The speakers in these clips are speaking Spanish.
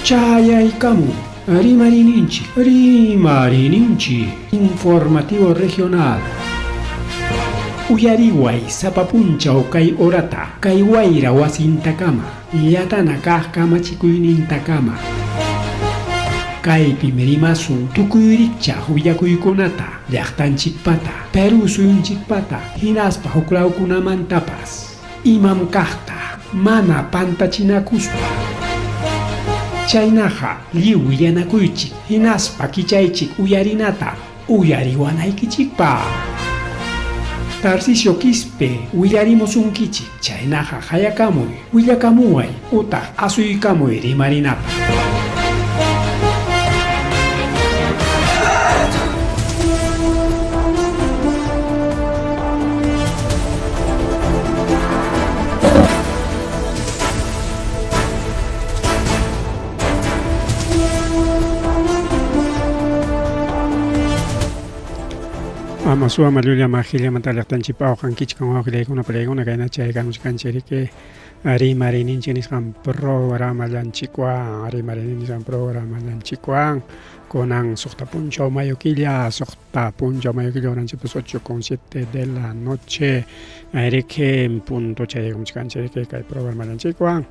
Chayaykamu, Rimarininchi, informativo regional. Uyariway, sapapunchaw kay orata, kay wayra wasintakama, yatana kajkamachikuynintakama. Kay primerimasun tukuyricha huyakuykunata, llaqtanchikpata, Peru suyunchikpata, hinaspa huklawkunamantapas, imam kajta, mana pantachinakuspa. Chaynaqa lliw yanakuychik, hinaspa kichaychik uyarinata, uyariwanaykichikpa. Tarcisio Quispe, willarimusunkichik, chaynaqa hayakamuy, willakamuway, utaq asuykamuy rimarinapa. Amasua Malulia Mahilia Matalactanchipao, Hankichkan Hogleguna Preguna, Gainachagan Cancherique, Ari Marininis and programa Lanchiquan, Ari Marinis and programa Lanchiquan, Conan Soctapuncho Mayoquilla, Soctapuncho Mayoquilla, Anchiposocho con 7 de la noche, Erique punto Chayum Cancherique, programa Lanchiquan.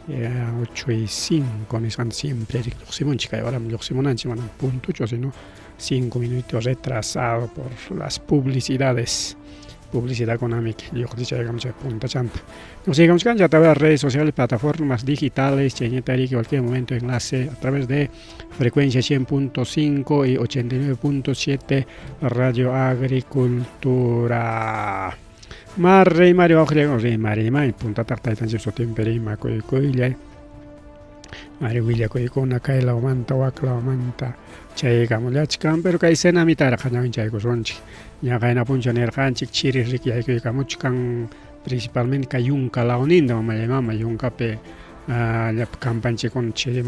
8:05 Nissan siempre Luximonchica y ahora Luximonanchi van a punto, yo sino 5 minutos retrasado por las publicidades. Publicidad económica, yo dicho llegamos a punta champa. Nos llegamos a través de redes sociales, plataformas digitales, Cheñetari, que cualquier momento enlace a través de frecuencia 100.5 y 89.7 Radio Agricultura. Marre Mario Ogrego Marima punta tarta y tan su temperima coyle Mario Villa coicona caela manta wakla manta chayga mulachkan pero kai sena mitara khana chay gosonchi ya gaina punchoner khanchik chiri riki ay kamuchkan principalmente kayunka laoninda mama yunka pe la campanche con chiri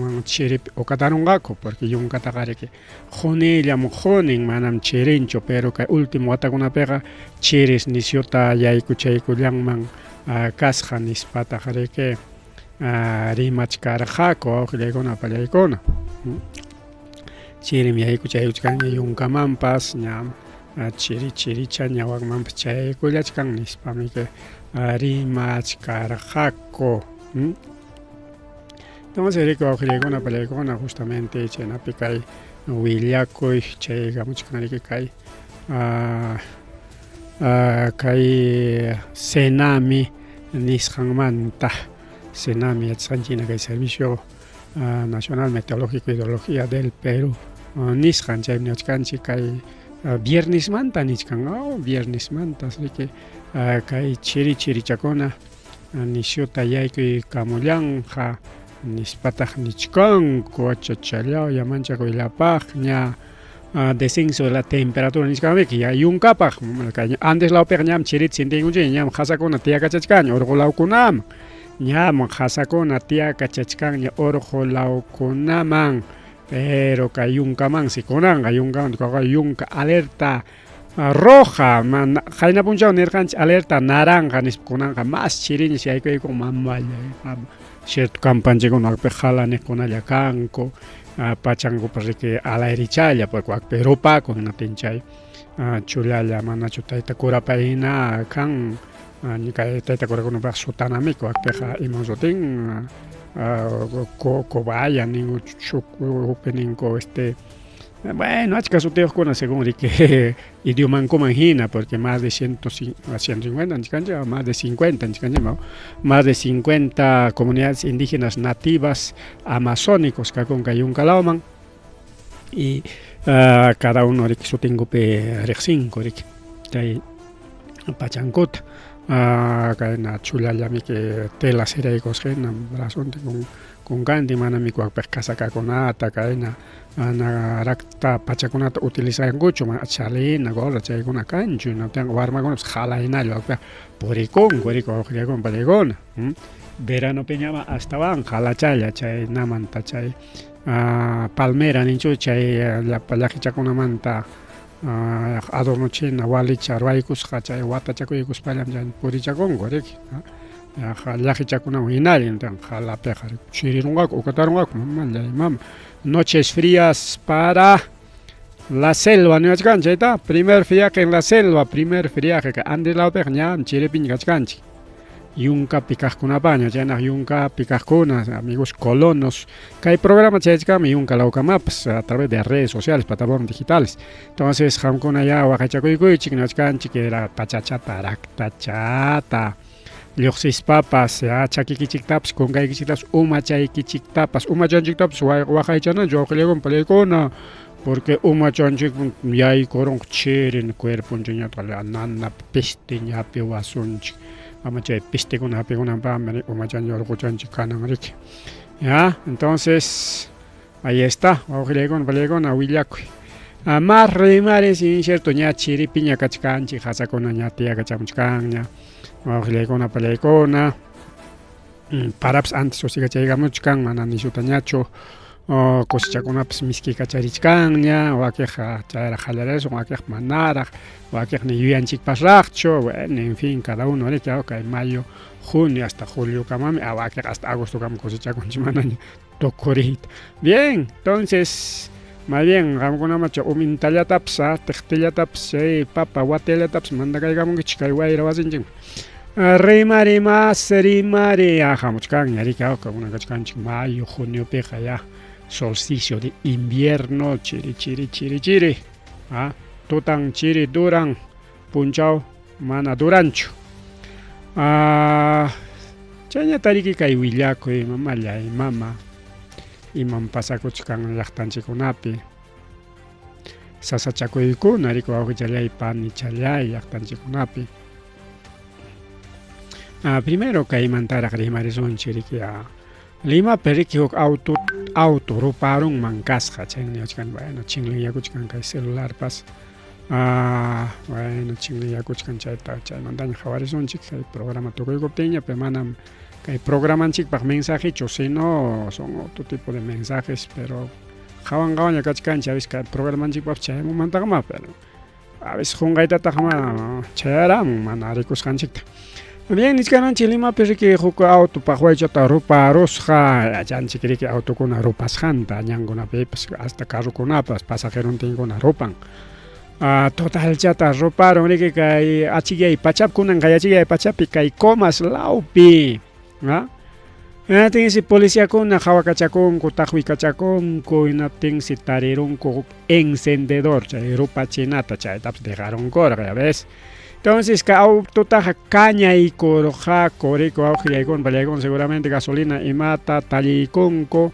o catarungaco porque yunka tagare que jone ya mojonen manam chirincho pero que último ata con una pega chiris nisiota ya ikuchay kulyangman kashan ispata jare que rimachkar jako le gona palaikona chirim ya ikuchay uchkan yunka mampas nyam chiri chanya wak mampas chay kulyachkan nispami que rimachkar jako. Entonces, Erico Griegona Pelegona, justamente, Chenapicay, Williaco, Chega, Muchkanarikai, Kai Senami, Nishangmanta, Senami, Sanchina, que es Servicio Nacional Meteorológico y Hidrología del Perú, Nishan, Chemniachkanchi, Kai Viernes Manta, Niskan, Viernes Manta, así que Kai Chirichacona, Nishota Yaiki, Kamulanja, Nispatach nichkan, coachachalao, yamancha coilapagna, descenso de la temperatura nichkameki, ya yunkapag, antes la operñam chirit sintinguchi, ñam hasakona tia kachachkan, orgolaukunam, ñam hasakona tia kachachkan, orgolaukunaman, pero kayunkaman, si konan, kayunka alerta roja, jaina punchao nerkanch alerta naranja, niskonanja, más chirin si hay que ir con mamaya. Cierto campanche con alpejala ne con ayacanco pachango porque a la erichaya porque pero paco na tinchay chulala mana chutaita cura paina kan ni kai taita cura con sutana mico alpeja y monzotin cobaya ningu chupeninco bueno, es caso te con según que idioma comangina porque más de 150, más de 50, más de 50 comunidades indígenas nativas amazónicos que con un calauman y cada uno de su tengo pe rexinco de pachancota na chula llami que tela seria y cosgena brazonte con ganti mana mi kwa pescasa con ata caena na rakta pachakunata utiliza mucho más chalina gorra chay con cancho no tengo arma con jala y nada poricón con palegona verano peñama hasta van jala chaya chay namanta chay palmera nincho chay la palajicha con manta adorno china wali charwaikus chay wata chakuikus palam jan poricha con gorek Llakichakuna hinari jalapeja chirirungaku ukatarungaku mama noches frías para la selva no chayta primer viaje en la selva primer viaje que ande la peja ña chiripin kachkanchik yunka pikajkunapaña chayna yunka pikajkuna amigos colonos kay programa chaychkami yunka laucamapas a través de redes sociales plataformas digitales entonces hamkuna ya waqachakuychik nachkanchik era pachachata raktachata lluqsispapas chakikichiktapas kunkaykichiktapas umachaykichiktapas umachanchiktapas waqaychananchik wawqillaykunawan palaykuna porque umachanchik yaykurunqa chirin cuerpunchikñata nana piste ñapi wasunchik ama chay pistekuna hapikunanpami umachanchik urquchanchik kananriki ya entonces ahí está wawqillaykuna palaykuna willakuy más rimares incierto ña chiripi ña kachkanchik hasakuna ña tiyakachamuchkan ña wawqillaykuna palaykuna paraps antes usikachaykamuchkan mana nishuta ñachu cosechakunapas miski kacharichkan ña wakiqa chayraq qallarishun wakiqa manaraq wakiqa ni yuyanchikpasraqchu bueno en fin cada uno riki kay mayo junio hasta julio kamami wakiqa hasta agosto kam cosechakunchik mana tukurita bien entonces más bien qamkunamacha umintallatapas tiqtillatapas chay papa watillatapas mandakaykamunkichik kay wayra wasinchikman rimari mas rimari hamuchkan ña riki kachkanchik mayo junio piqa ya solsticio de invierno chiri tutan chiri duran punchaw mana duranchu chayñata riki kay willakuy mamallay mama iman pasakuchkan llaqtanchikunapi sasachakuykuna riki wawqichalay panichallay llaqtanchikunapi primero kaymantaraq rimarisunchik riki Lima periki huk auto ruparun mankasqa chayniachkan bueno chinliyakuchkan kay celular pas bueno chinliyakuchkan chayta chaymantaña qhawarisunchik kay programa tukuykuptinña pe manam kay programanchikpaq mensajechu sino son otro tipo de mensajes pero qhawanña kachkanchik a veces kay programanchikpaq chaymunmantaqa pero a veces qunqaytataqma chayaramun mana rikusqanchikta bien niskananchik Limapi riki huk auto paqwaychata ruparusqa allanchik riki autokuna rupasqanta ñankunapipas hasta carrukunapas pasajerontinkuna rupan totalchata ruparun riki kay achikay pachapkunan kay achikay pachapi kay comas lawpi hinaptinsi policiakuna qhawakachakunku taqwikachakunku hinaptinsi tarirunku encendedor chay rupachinata chaytapas dejarunkurqa ya ves. Entonces, que autotaja caña y corojaco, rico, augilaicón, paliacón, seguramente gasolina y mata, taliconco,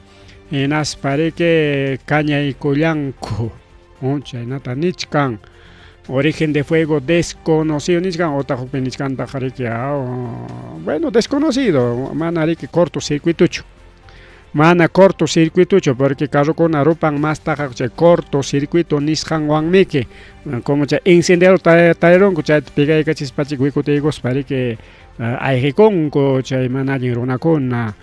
en aspareque, caña y collanco, nata nichkan, origen de fuego desconocido, nichkan, otajo nichkan, tajarique, bueno, desconocido, manarique, cortocircuitucho. Mana cortocircuitucho, porque carro con arupan más taja, cortocircuito, nishan wangmiki, como encendedor taeron, que pega y cachis pachicuicotegos, para que hay conco, chay managin runacona,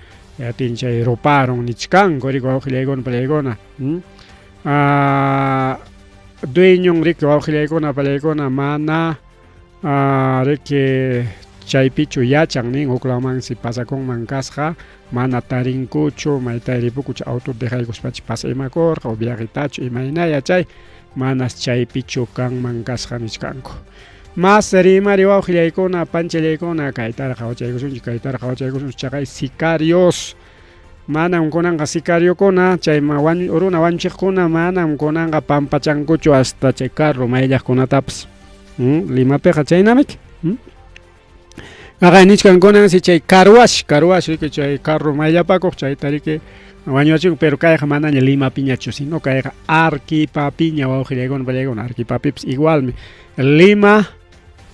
tincha roparon, nichkan, corico, augilegon, palegona, dueño rico, augilegona, palegona, mana, que chay pichu yachan nin uklaman si pasa con mancasja mana tarinkuchu maitaripukucha auto dejaykos pachi pasaymakorqa o viajitachu imaynaya chay manas chay pichu kan mancasja nichkanku mas rimari wawqillaykuna panchallaykuna kaytarqa wachaykusunchik kaytarqa wachaykusunchik chaqay sicarios manam kunanqa sicariokuna chay runa wanchiqkuna manam kunanqa pampachankuchu hasta chay carro mayllaqkunatapas Limapiqa chaynamik nichkan kunan si chay carwash riki chay carro mayllapakuq chaytariki wañuachik pero kayqa manaña Limapiñachu sino kayqa Arquipapiña wawqillaykuna pallaykuna Arquipapipas igualmi Lima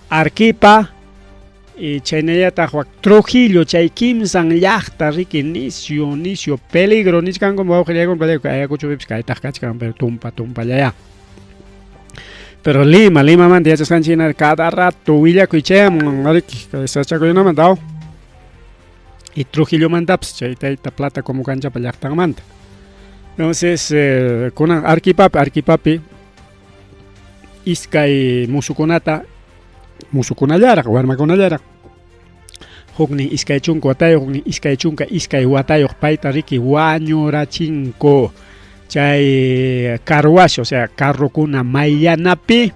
Arquipa y chaynallataq Trujillo chay kimsan llaqta riki nisio peligro nichkanku wawqillaykuna pallaykuna ayakuchupipas kaytaq kachkan pero tumpallaya pero Lima man yachasqanchikna cada rato willakuy chayman riki kay sachakuyunaman y Trujillo mantapas chay tayta plata como kanchapa llaqtanmanta entonces kunan Arquipapi iskay musukunallaraq warmakunallaraq huknin iskay chunka watayuq huknin iskay chunka iskay watayuq payta riki wañurachinko chay carwash o sea carrokuna mayyanapi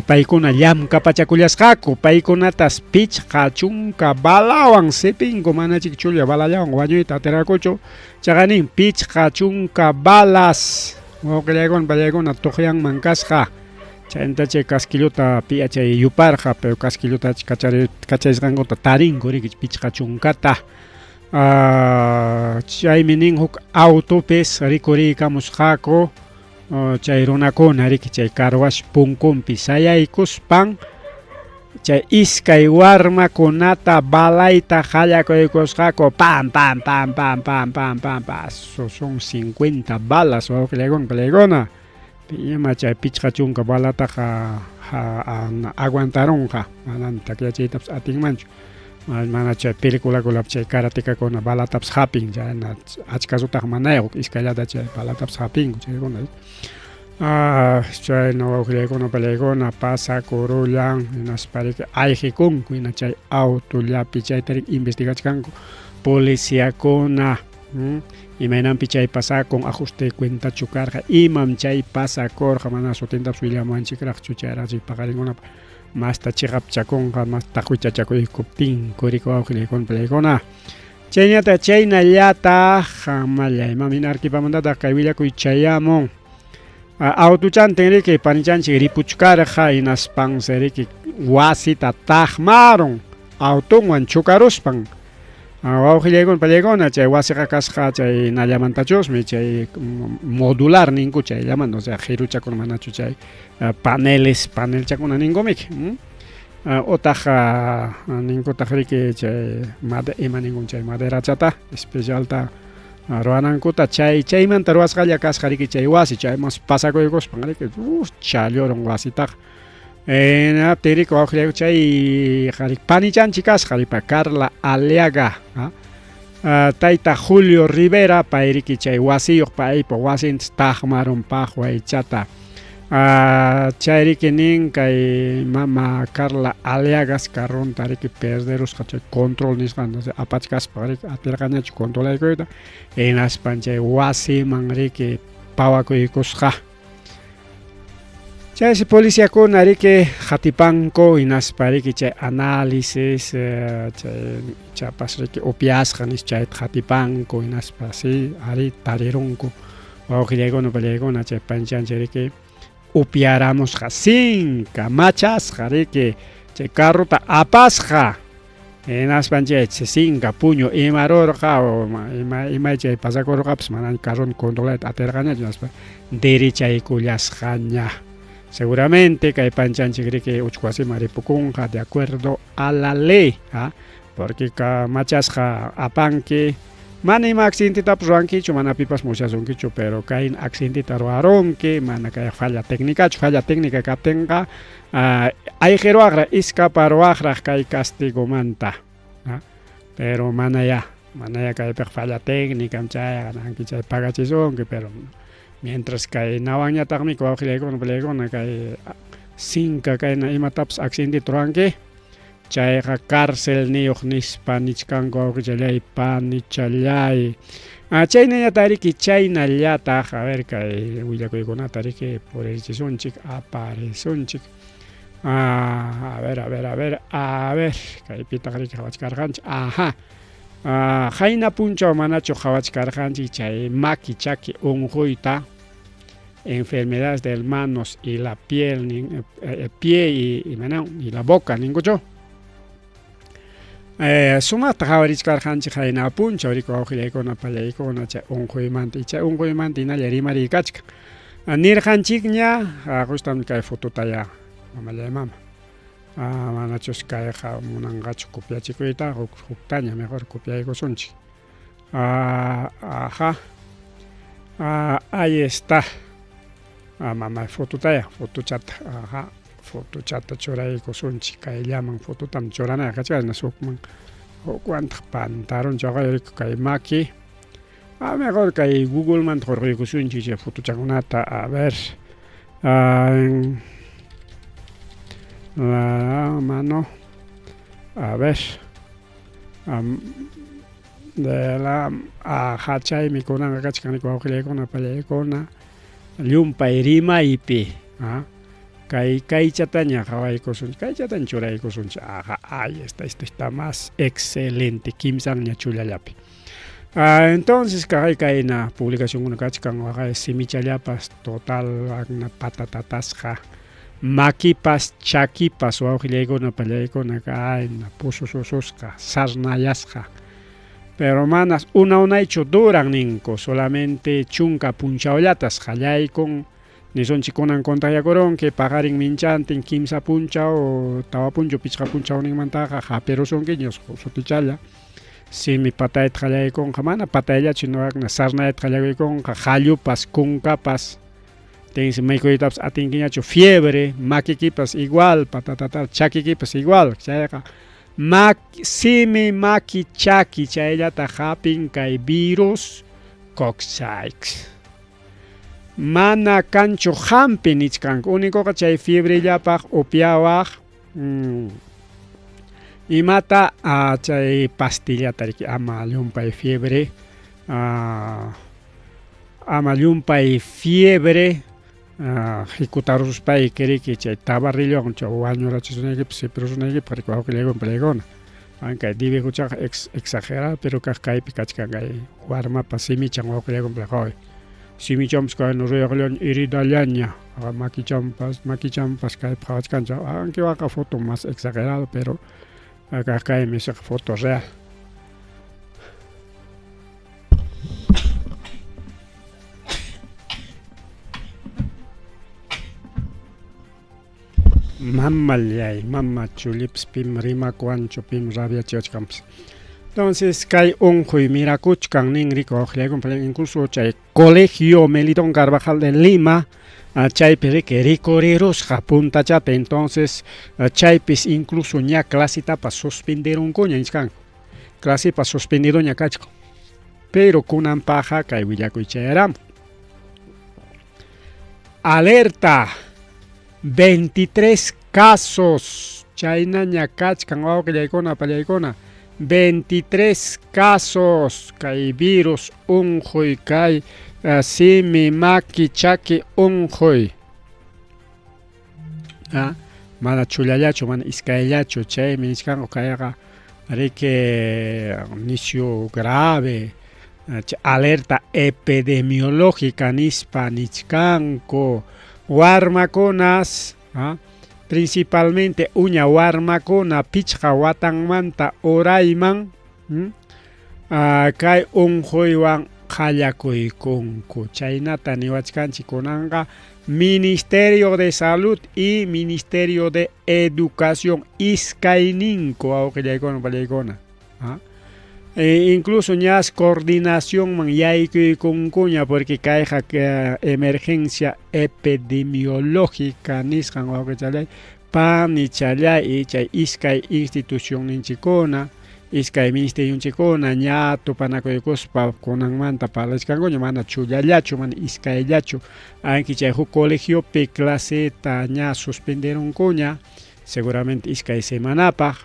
paykuna llamkapachakullasqaku paykunatas pichqa chunka balawan sepinko manachik chulya balallawan wañuyta atirakuchu chaqa nin pichqa chunka balas wawqillaykuna tuqyanman kasqa chayta chay kaskilluta pi'a chay yuparqa pero kaskilluta kacharisqankuta tarinku riki pichqa chunkata chaymi nin huk autopis rikuriykamusqaku chay runakuna riki chay carwash punkunpi sayaykuspan chay iskay warmakunata balayta qallakuykusqaku pam pam pam pam pam pam pam pam son 50 balas wawqillaykuna piñama chay pichqa chunka balataqa aguantaronqa manan takyachiytapas atinmanchu mana chay peliculakunapi chay karatekakuna balatapas hapin chayna achkasutaqa manayuq iskayllata chay balatapas hapinku chaykuna chayna wawqillaykuna pallaykuna pasakurullan hinaspariki ayqikunku hina chay autollapi chaytarik investigachkanku policíakuna imaynanpi chay pasakun ajuste cuentachu karqa imam chay pasakurqa mana sutintapas willamanchikraqchu chayraqchik paqarinkunapa masta chiqapchakunqa masta huichachakuyku kurika wawqillaykuna pallaykuna chaynallataq mallayman minarkipamantata kay willakuy chayamun autochantin riki panichanchik ripuchkarqa hinaspansi riki wasita taqmarun autonwan chukaruspan wawqillaykuna pallaykuna chay wasiqa kasqa chay nallamantachusmi chay modular ninku chayllaman o sea qiruchakuna manachu chay panelchakuna ninkumiki utaqa ninkutaq riki chay ima ninkun chay maderachata especialta ruwanankuta chaymanta ruwasqalla kasqa riki chay wasi chaymas pasakuykuspan riki challorun wasitaqa Tirico wawqillaykuna chay panichanchik kasqa ripa Carla Aliaga tayta Julio Rivera pay riki chay wasiyuq paypa wasintas taqmarunpaq waychata chay riki nin kay mama Carla Aliagas carronta riki perderusqa chay control nisqanta apachkaspa riki atirqañachu controlaykuyta hinaspan chay wasiman riki pawakuykusqa chay policíakuna riki qatipanku hinaspa riki chay análisis chapas riki upiasqa nish chayta qatipanku hinaspa si ari tarirunku wawqillaykuna pallaykuna chay panchanchik riki upiaramusqa sinka machasqa riki chay carrota apasqa hinaspan chay sinka puño imarurqa o imay chay pasakurqapas mana carron controlayta atirqañachu hinaspa derechaykullasqaña seguramente kay panchanchik riki uchkuwasima ripukunqa de acuerdo a la ley porque machasqa apanki mana ima accidentitapas ruwankichu mana pipas mushasunkichu pero kay accidentita ruwarunki mana kay falla técnica kaptinqa ayqiruwaqraq escaparuwaqraq kay castigomanta pero manaya kaypik falla técnica chay nanki chay pagachisunki pero mientras kay nawanñataqmi wawqillaykuna pallaykuna kay sinka kayna imatapas accidentita ruwanki chayqa cárcel niyuq nispa nichkanku wawqillay panichalay chaynañata riki chaynallataq a ver kay willakuykunata riki purichisunchik aparesunchik a ver kaypitaq riki qhawachkarqanchik hayna punchaw manachu qhawachkarqanchik chay maki chaki unquyta enfermedades del manos y la piel pie y la boca ninkuchu sumaqta qhawarichkarqanchik hayna punchaw riki wawqillaykuna pallaykuna chay unquymanta y chay unquymanta hinalla rimarikachka nirqanchikña justamente kay fototaya mamallay mama manachus kayqa munanqachu copiachikuyta huktaña mejor copiaykusunchik ahí está mama fotochata churaykusunchik kayllaman fototam churanay kachkana sukman hukwantaq pantalon chaqayriku kay maki mejor kay Google man hurquykusunchik chay fotochakunata a ver la mano a ver de la hachay mi kunan kachkan ko kona palekona llumpa irima ipi kai chataña hawai kosun kai chatan churai kosun ay esto está más excelente kimsang nya chulallapi. Entonces kai na publicación una kachkan waga simichallapas total na patatatasja makipas chakipas wawqillaykunapa pallaykuna kayna pusususqa sarnayasqa pero manas unaychu duran ninku solamente chunka punchawllatas qallaykun nisonchik kunan contagiakuronki paqarin minchantin kimsa punchaw tawa punchaw pichqa punchawninmantaqa hapirusunkiños sutichalla simi patayta qallaykunqa mana patayllachu noaqna sarnayta qallaykunqa qallupas kunkapas tensi maykuytapas atinkiñachu fiebre makikipas igual patatatar chakikipas igual chayqa simi maki chaki chayllata hapin kay virus coxsaics mana kanchu hampi nichkanku unikoqa chay fiebrellapaq upiawaq imata chay pastillata riki ama llumpay fiebre ama llumpay fiebre jikutaruspay kiriki chay tabarrillowan chay wañurachishunaykipis sipirusunaykipaq rikuwawqillaykuwan palaykuna aunque dibe huchaqa exagerado pero kaypi kachkankay warmapas simichan wawqillaykuwan palayqawi simichanpas kayna ruyaqllaña iridallaña makichampas kaypi qhawachkancha aunque waqa foto más exagerado pero kaymi foto real. Mamallay, mama chulips pim rimakuancho pim rabiachiachkamps. Entonces, kay unjuy mirakuchkan nin rikuwawqillaykuwan incluso chay Colegio Melitón Carvajal de Lima chaypi rikurrirusqa puntachapi entonces chaypis incluso ña clasitapas suspenderunkuña niskanku clasipas suspendidoña kachku pero kunanpaqa kay willakuychayaramun alerta 23 casos chaynaña kachkan wawqillaykuna pallaykuna 23 casos kay virus unjuy kay simi maki chaki unjuy mana chulallachu mana iskayllachu chaymi niskanku kayqa riki inicio grave alerta epidemiológica nispa nichkanku warmakunas principalmente uña warmakuna pichqa watanmanta urayman kay unjuywan qallakuykunku chaynata niwachkanchik kunanqa Ministerio de Salud y Ministerio de Educación iskayninku wawqillaykuna pallaykuna incluso ñas coordinación man yaykuykunkuña porque kayqa emergencia epidemiológica nisqan wawqichalay panichalay chay iskay institución ninchikuna iskay ministerionchikuna ña tupanakuykuspa kunanmanta parlachkankuña mana chullallachu mana iskayllachu anki chay huk colegiopi claseta ña suspenderunkuña seguramente iskay semanapaq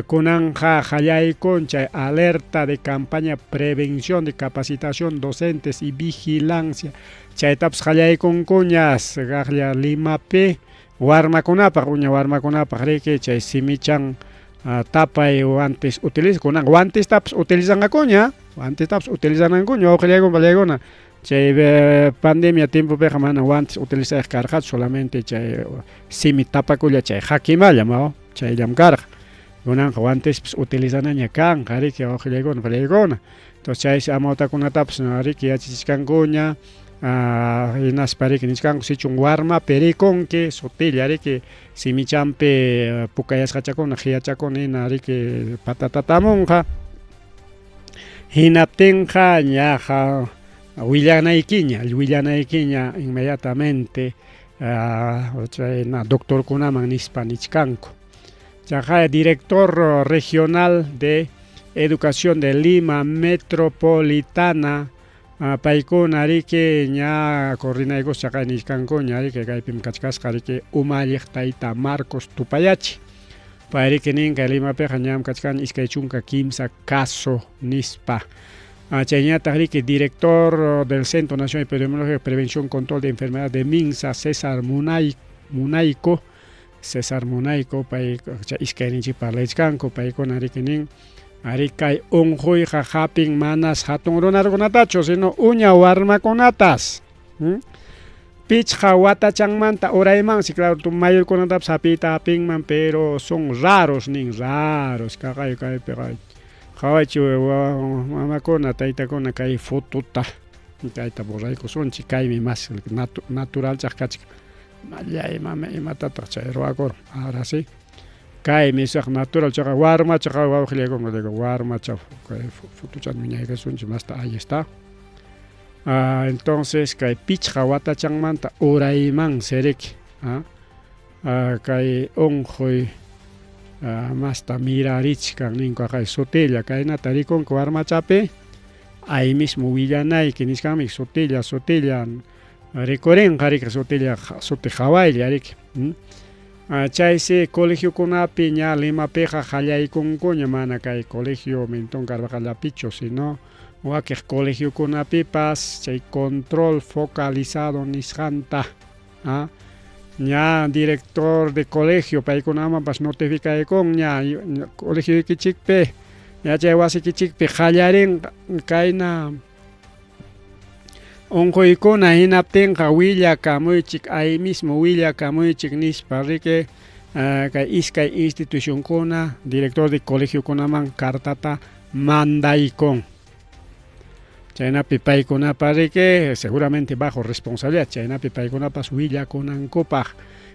kunanja qallaykun chay alerta de campaña prevención de capacitación docentes y vigilancia chaytapas qallaykunkuñas gaqlla Limapi warmakunapaq uña warmakunapaq riki chay simichan tapay guantes utiliza kunan guantes tapas utilizangakuña wawqillaykuna pallaykuna chay pandemia tiempopiqa mana guantes utilizayaq karqachu solamente chay simi tapakulla chay hakimalla chayllam karqa kunanqa guantes utilizanaña kanqa riki wawqillaykuna pallaykuna entonces chay amawtakunatapas riki yachachishkankuña hinaspa riki niskanku sichun warmapi rikunki sutilla riki simichanpi pukayasqachakuna qhiyachakuna hina riki patatatamunqa hinaptinqa ñaqa willanaykiña inmediatamente chayna doctorkunaman nispa nichkanku chaqa director regional de educación de Lima metropolitana paykuna riki ña coordinaykus chaqay nishkankuña riki kaypim kachkasqa riki umalliq tayta Marcos Tupayachi Pairikenin Limapeja ñam kachkan iskay chunka kimsa caso nispa. Chañata Rique, director del Centro Nacional de Epidemiología, Prevención y Control de Enfermedades de MINSA, César Munaico, iskayninchi parlachkanku paykuna rikinin arikay unquy qaqapin manas hatun runakunatachu sino uña warmakunatas. Pichqa watachanmanta uraymansi, claro, tu mayorkunatapas hapita apinman, pero son raros kaqay kaypiqa qhawaychu mamakuna taytakuna kay fotuta kayta borraykusunchik kaymi mas naturalchaq kachka mallay mama imatataq chay ruwakuru ahora sí kaymi saq natural chaqa warmacha wawqillaykunku digo warmacha kay fotuchata wiñaykasunchik masta ahí está. Entonces kay pichqa watachanmanta urayman seriki kay unquy masta mirarichkan ninku kay sotilla kaynata rikunku warmachapi ahí mismo willanayki nishkanmi sotilla rikurinqa rika sotilla suti qhawaylla riki. Chaysi colegiokunapi ña Limapiqa qallaykunkuña mana kay colegio Mentón Carvajallapichu sino wakiq colegiokunapipas chay control focalizado nisqanta ña director de colegio paykunamanpas notificaykun ña colegioykichikpi ña chay wasikichikpi qallarin kayna unquykuna hinaptinqa willakamuychik ahí mismo willakamuychik nispa riki kay iskay institucionkuna director de colegiokunaman cartata mandaykun. Chaynapi paykunapas riki seguramente bajo responsabilidad chaynapi paykunapas willakunankupaq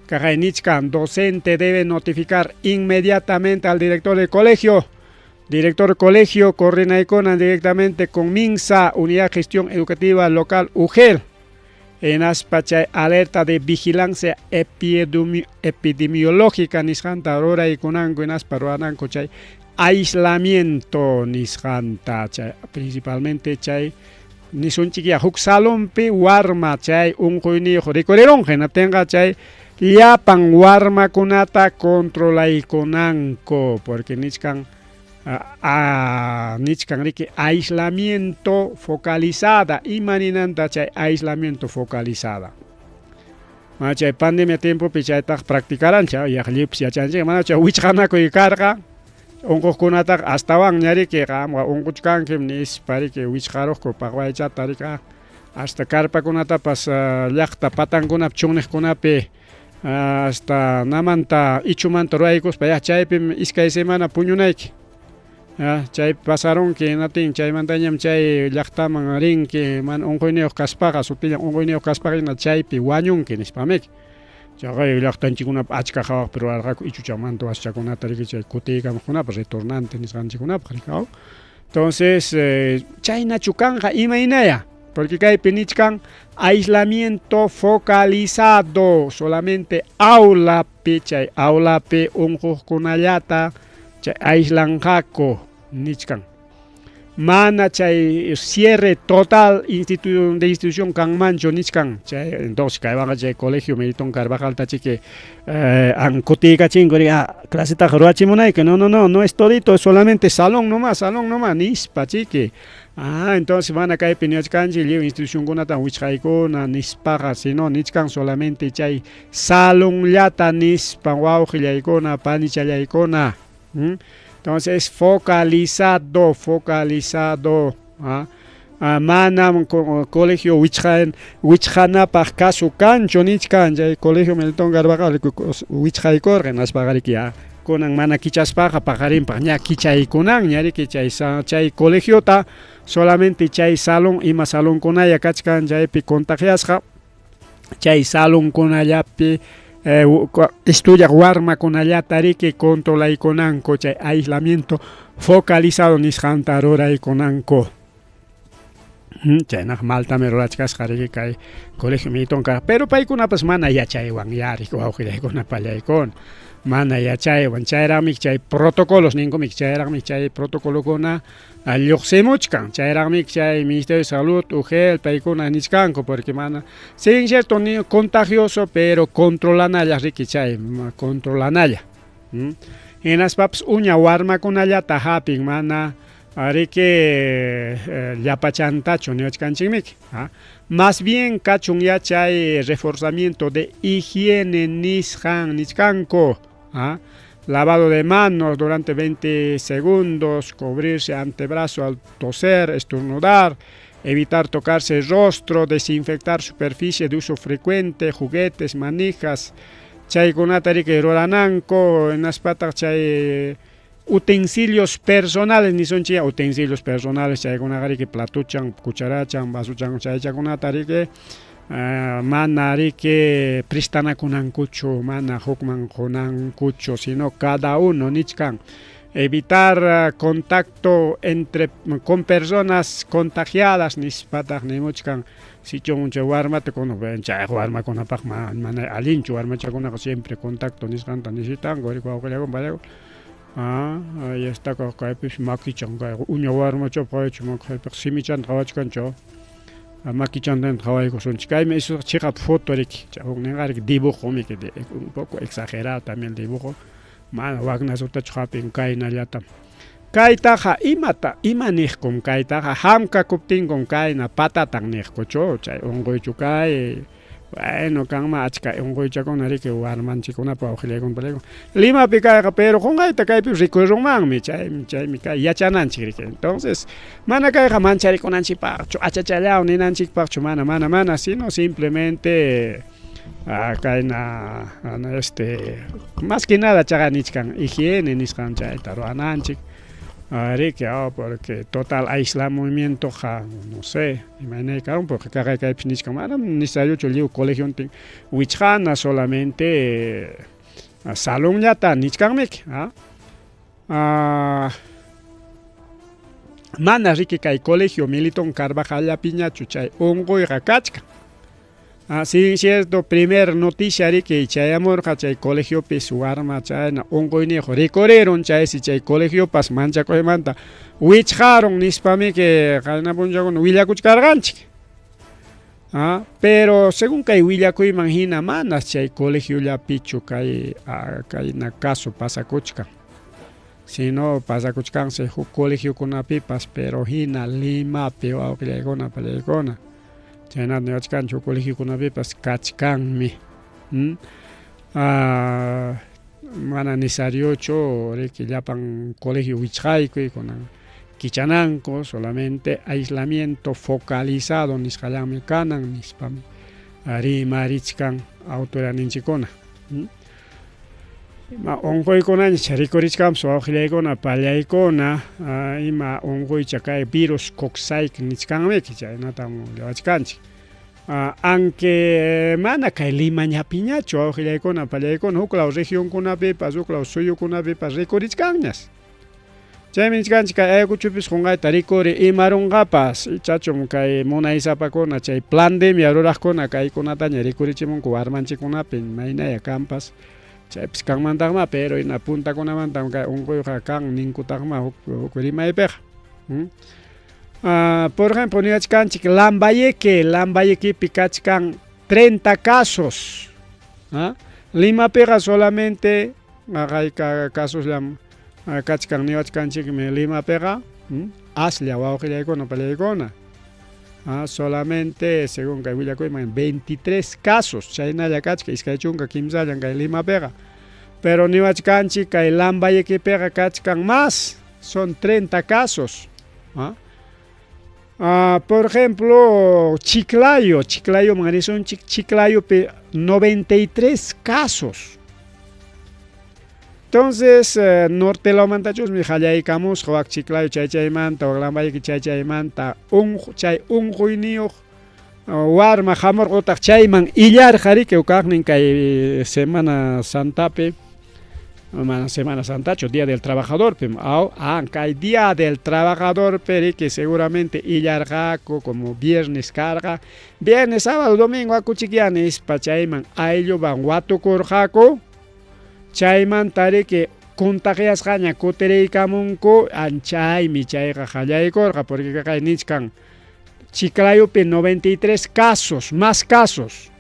kaqay nichkan docente debe notificar inmediatamente al director del colegio. Director del colegio coordinaykuna directamente con MINSA, Unidad de Gestión Educativa Local UGEL, en chay alerta de vigilancia epidemiológica nisqanta ruraykunanku en rurananku chay aislamiento nisqanta chay principalmente chay nisunchik ya huk salonpi warma chay unquyniyuq rikurirunqa hinaptinqa chay llapan warmakunata controlaykunanku porque nichkan riki aislamiento focalizada imaninanta chay aislamiento focalizada chay pandemia tiempopi chaytaq practicarancha yaqllipis yachanchik mana chay wichqanakuy karqa unquqkunataq astawan ñarikiqa ama unquchkankim nispa riki wichqaruqku paqwaychata rika hasta karpakunatapas llaqta patankunapi chunniqkunapi hasta namanta ichumanta ruraykuspa chaypi iskay semana puñunayki chay pasarunki natin chaymantañam chay llaqtaman rinki mana unquyniyuq kaspaqa sutilla unquyniyuq kaspaqa chaypi wañunki nispamiki chaqay llaqtanchikunapi achka qhawaqpi rurarqaku ichuchamanta waschakunata riki chay kutiykamuqkunapas retornante nisqanchikunapas rikaw. Entonces chaynachu kanqa imaynaya porque kaypi nichkan aislamiento focalizado solamente aulapi chay aulapi unquqkunallata chay aislanqaku nichkan mana chay cierre total de institución kanmanchu nichkan chay entonces kaywaqa chay colegio Mentón Carvajalta chiki kutiykachinku clasetaqa ruwachimunayki no es todito es solamente salón nomás nispa chiki entonces mana kaypi nichkanchik lliw institucionkunata wichqaykuna nispaqa sino nichkan solamente chay salonllata nispa wawqillaykuna panichallaykuna. Entonces focalizado manam colegio wichqanapaq caso kanchu nichkan chay colegio Mentón Carvajal wichqaykurqa naspaqa kunan mana kichaspaqa paqarinpaq ña kichaykunan ñariki chay colegiota solamente chay salón ima salonkunalla kachkan chaypi contagiasqa chay salonkunallapi estudiaq warmakunallata riki controlaykunanku chay aislamiento focalizado nisqanta ruraykunanku. Chaynaq maltami rurachkasqa riki kay colegio Mentón pero paykunapas mana yachaywan yarik wawqillaykuna pallaykuna mana yachaywan chayraqmi chay protocolos ninkumik chayraqmi chay protocolokuna lluqsimuchkan chayraqmi chay Ministerio de Salud UGEL paykuna nichkanku porque mana sin cierto contagioso pero controlanalla riki chay controlanalla hinaspapas uña warmakunallata hapin mana ariki llapachantachu niwachkanchikmiki, más bien kachun ya chay reforzamiento de higiene nichkanko, lavado de manos durante 20 segundos, cubrirse antebrazo al toser, estornudar, evitar tocarse el rostro, desinfectar superficie de uso frecuente, juguetes, manijas, chay kunatari que rorananko, en las patas chay utensilios personales, ni son chía utensilios personales, chay kunagari que platuchan, cucharachan, basuchan, chay kunatari que manari que pristana kunankucho, mana hukman kunankucho, sino cada uno nichkan. Evitar contacto con personas contagiadas, nispatak ni muchkan. Si yo mucho warma te cono ven chay warma con apak man alincho warma chakuna siempre contacto niscanta nisitan gori kwa kwa con ahí está con pues makichan uño warma cho paich mo kai simichan trawachkan cho makichan den trawai ko son chkai me eso chica foto rik chakun negar dibujo mi que un poco exagerado también el dibujo man wagna sota chapin kai na yatam kai taja imata imanihkum kai taja hamka kuptin con kai na patatan nihkocho chay ongoichu kai bueno kanma achka ongoicha con ari que warman chikuna pa ojile con pelego lima pica pero con kai ta kai pi rico román mi chay mi kai yachanan chirike entonces mana kai jaman chari con anchi parcho achachalao ni nanchi parcho mana sino simplemente acá más que nada chaganichkan higiene niskan chay taruananchik que porque total aislamiento no sé imagínate porque cada que niskan necesario choliu colegio wichana solamente salón ya ta niskan mek mana riki kai colegio Milton Carvajal piña chuchay ongo y rakachka. Sí, cierto, primer noticia de que chay amor chay colegio pesuarma chay na ongoinejo recorrieron chay si chay colegio pas mancha coimanta wicharon nispami que kana bunja con willakuch carganchik. Pero según kay willaku imagina manas chay colegio ya pichu kay na caso pasakuchka. Si no pasakuchkan se colegio con pipas pero hina lima peo pelegona. Chayna niwachkan chu colegio kunapi pas kachkanmi mana necesario cho que llapan colegio wichayku kunan kichananko solamente aislamiento focalizado nisqallami kanan nispami ari marichkan autoridad ninchikuna ongoykuna charikurichkam suawqillaykuna pallaykuna ima ongoycha kay virus coxsaic nichkanmiki chaynatam llawachkanchik aunque mana kay Lima ñapiñachu awqillaykuna pallaykuna huklaw regionkunapipas huklaw suyukunapipas rikurichkanñas chaymi nichkanchik kay ayakuchupis qunqayta rikuri imarunqapas ichachum kay munaysapakuna chay pandemia ruraqkuna kaykunataña rikurichimunku warmanchikunapi maynaya kanpas chaypis kanmantaqma pero ina puntakunamanta unquyqa kan ninkutaqma huk rimaypiqa por ejemplo niwachkanchik Lambayequipi kachkan 30 casos Limapiqa solamente casos kachkan niwachkanchikmi Limapiqa aslla wawqillaykuna pallaykuna solamente según kay willakuyman 23 casos chaynalla kachka iskay chunka kimsallan kay Limapiqa pero niwachkanchik kay Lambayequipiqa kachkan más son 30 casos por ejemplo Chiclayo manizonchik Chiclayopi 93 casos. Entonces, norte la mantachus mi hallaykamus hawak Chiclayo chaychaymanta Lambayequi chaychaymanta chay unquyniuq warma hamur utaq chayman illarqari kawkaqnin kay Semana Santapi Semana Santacho, Día del Trabajador, kay Día del Trabajador, pero que seguramente illarqaku como viernes carga, viernes, sábado, domingo akuchikianis pachayman aylluban watukurqaku chayman tariki contagiasqaña kutiraykamunku anchaymi chayqa qallaykurqa porque kay nichkan Chiclayopi 93 casos, más casos,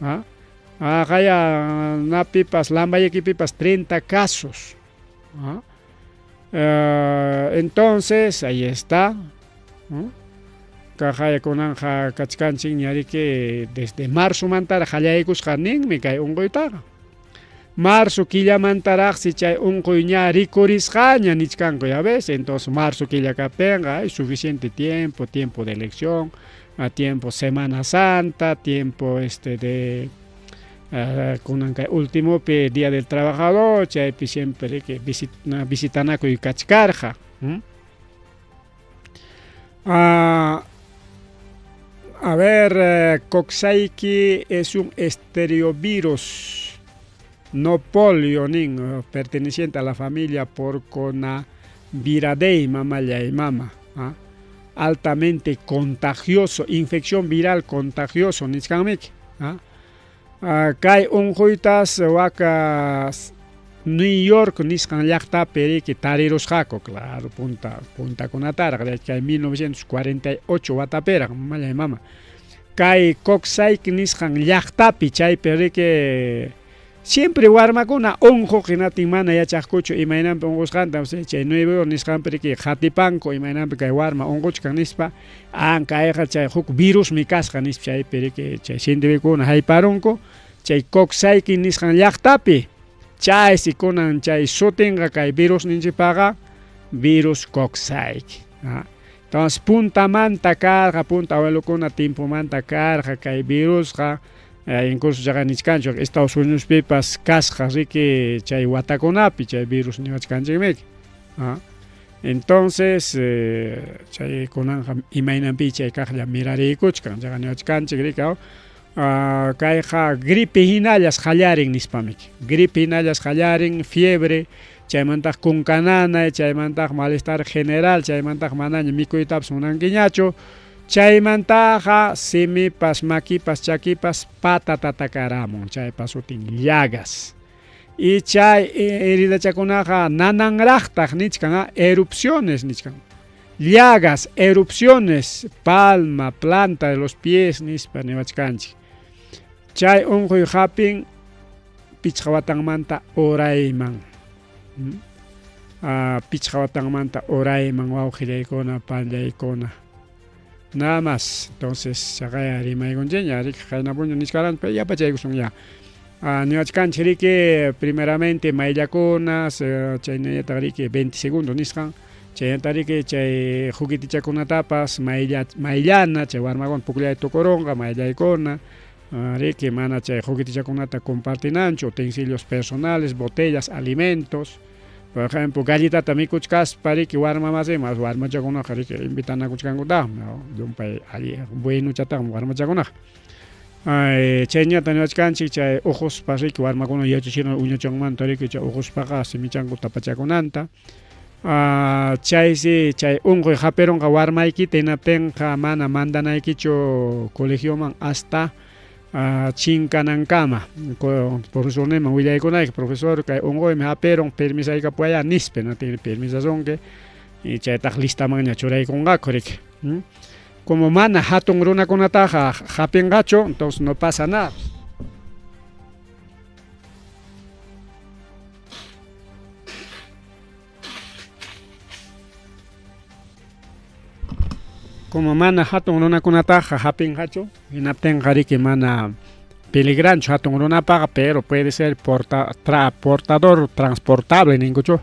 kaya napipas Lambayequipipas 30 casos. ¿ah? Entonces, ahí está. Kajaya kunanja kachkanchik ñariki desde marzo mantara hallaykusqa ninmi kay unquytaqa. Marzo killamantaraqsi chay unquy ña rikurisqaña nichkanku ya ves. Entonces marzo killakapenqa hay suficiente tiempo, tiempo de elección, tiempo Semana Santa, tiempo de kunanka último día del trabajador, chaypi siempre que visitanaku y kachkarqa. A ver, Coxsaiqui es un estereovirus no polio perteneciente a la familia Porconaviridae, mama, altamente contagioso, infección viral contagioso, nichkanmik. Kay unquytas waka New York nisqan llaqtapi tarirusqaku, claro, puntakunataraq kay 1948 wataperaq mallay mama. Kay Coxsaiqui nisqan llaqtapi chaypi siempre warmakuna unquq hinatin mana yachaqkuchu imaynanpi unqusqanta, chay Nueva York nisqanpi qhatipanku imaynanpi kay warma unquchkan nispa kayqa chay huk virusmi kasqa nispa chaypi chay cientificukuna hayparunku chay Coxsaiqui nisqan llaqtapi. Chay si kunan chay sutinqa kay virus ninchipaqa virus Coxsaiqui. Entonces puntamanta karqa, punta abuelokuna timpumanta karqa kay virusqa incluso chaqa nichkanchik Estados Unidos pipas kasqa riki chay watakunapi chay virus niwachkanchikmiki. Entonces chay kunanja imaynanpi chay kaqlla mirarikuchkan chaqa niwachkanchik rika kayqa gripe hinallas qallarin nispamiki. Gripe hinallas qallarin, fiebre, chaymantaq kunkanana, chaymantaq malestar general, chaymantaq manaña mikuytapas munankiñachu, chaymantaqa simipas, makipas, chakipas patatatacaramun, chaypas sutin llagas. Y chay heridachakunaqa nananraqtaq nichkan, erupciones nichkan. Llagas, erupciones, palma, planta de los pies nispa niwachkanchik. Chay unquy hapin pichqawatanmanta urayman. Pichqawatanmanta urayman wawqillaykuna, pallaykuna. Nada más. Entonces, chaqaya rimaykunchikña riki qaynapunña nichkaran, pero ya pachaykusun ya. Niwachkanchik riki primeramente mayllakunas, chaynata riki 20 segundos nisqan. Chaynata riki chay juguetichakunatapas mayllana, chay warmakuna pukllayta tukurunqa mayllaykunata. Riki mana chay juguetichakunata compartinanchu, utensilios personales, botellas, alimentos. Por ejemplo, gallitata mikuchkaspa riki warmamasinman warmachakunaqa riki invitanakuchkankuta llumpay buenuchataqa warmachakunaqa. Chayñata niwachkanchik chay ujuspa riki warmakuna yachachinan uñachanmanta riki chay ujuspaqa simichanku tapachakunanta. Chaysi chay unquy hapirunqa warmaykita hinaptinqa mana mandanaykichu colegioman hasta chinkanankama. Profesorneman willaykunayki, profesor kay unquymi hapirun permisaykapuaya nispe no tiene permisasunki y chaytaq listamanña churaykunqaku riki. Como mana hatun runakunataqa hapinqachu, entonces no pasa nada. Como mana hatun runakunataqa hapinqachu, hinaptinqa riki mana peligranchu hatun runapaqa, pero puede ser portador transportable ninkuchu.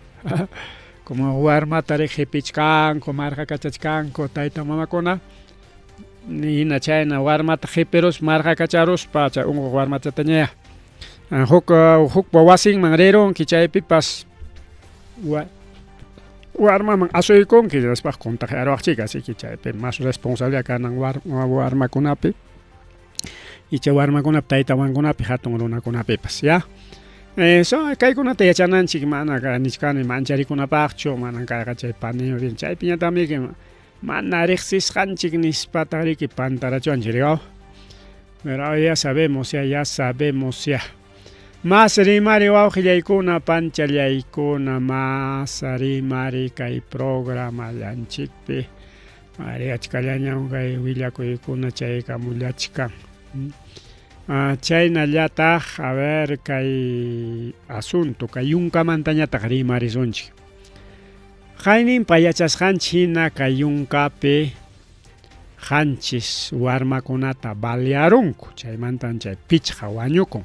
Como warmata riki hipichkanku, marqa kachachkanku tayta mamakuna, hina chayna warmata hipirush marqa kacharuspa chay unquq warmatata ña hukpa wasinman rirunki chaypipas warmaman asuykunki después contagiarwaqchika, así que chaypi más responsabilidad kanan warmakunapi y chay warmakunapi taytawankunapi hatun runakunapipas ya. Eso kaykunata yachananchik mana nichkani mancharikunapachu, mana kayqa chay pandemia chaypi ñatamiki mana riqsisqanchik nispata riki pantarachuanchik riqaw. Pero ya sabemos ya. Mas rimari wawqillaykuna, panchallaykuna, mas rimari kay programa llanchikpi ariachkallaña kay willakuykuna chayka mullachkan. Chaynallataq a ver kay asunto kay yunkamantañataq rimarisonchik. Hayninpa yachasqanchik hina kay yunkapi qanchis warmakunata balearunku, chaymantan chay pichqa wañukun.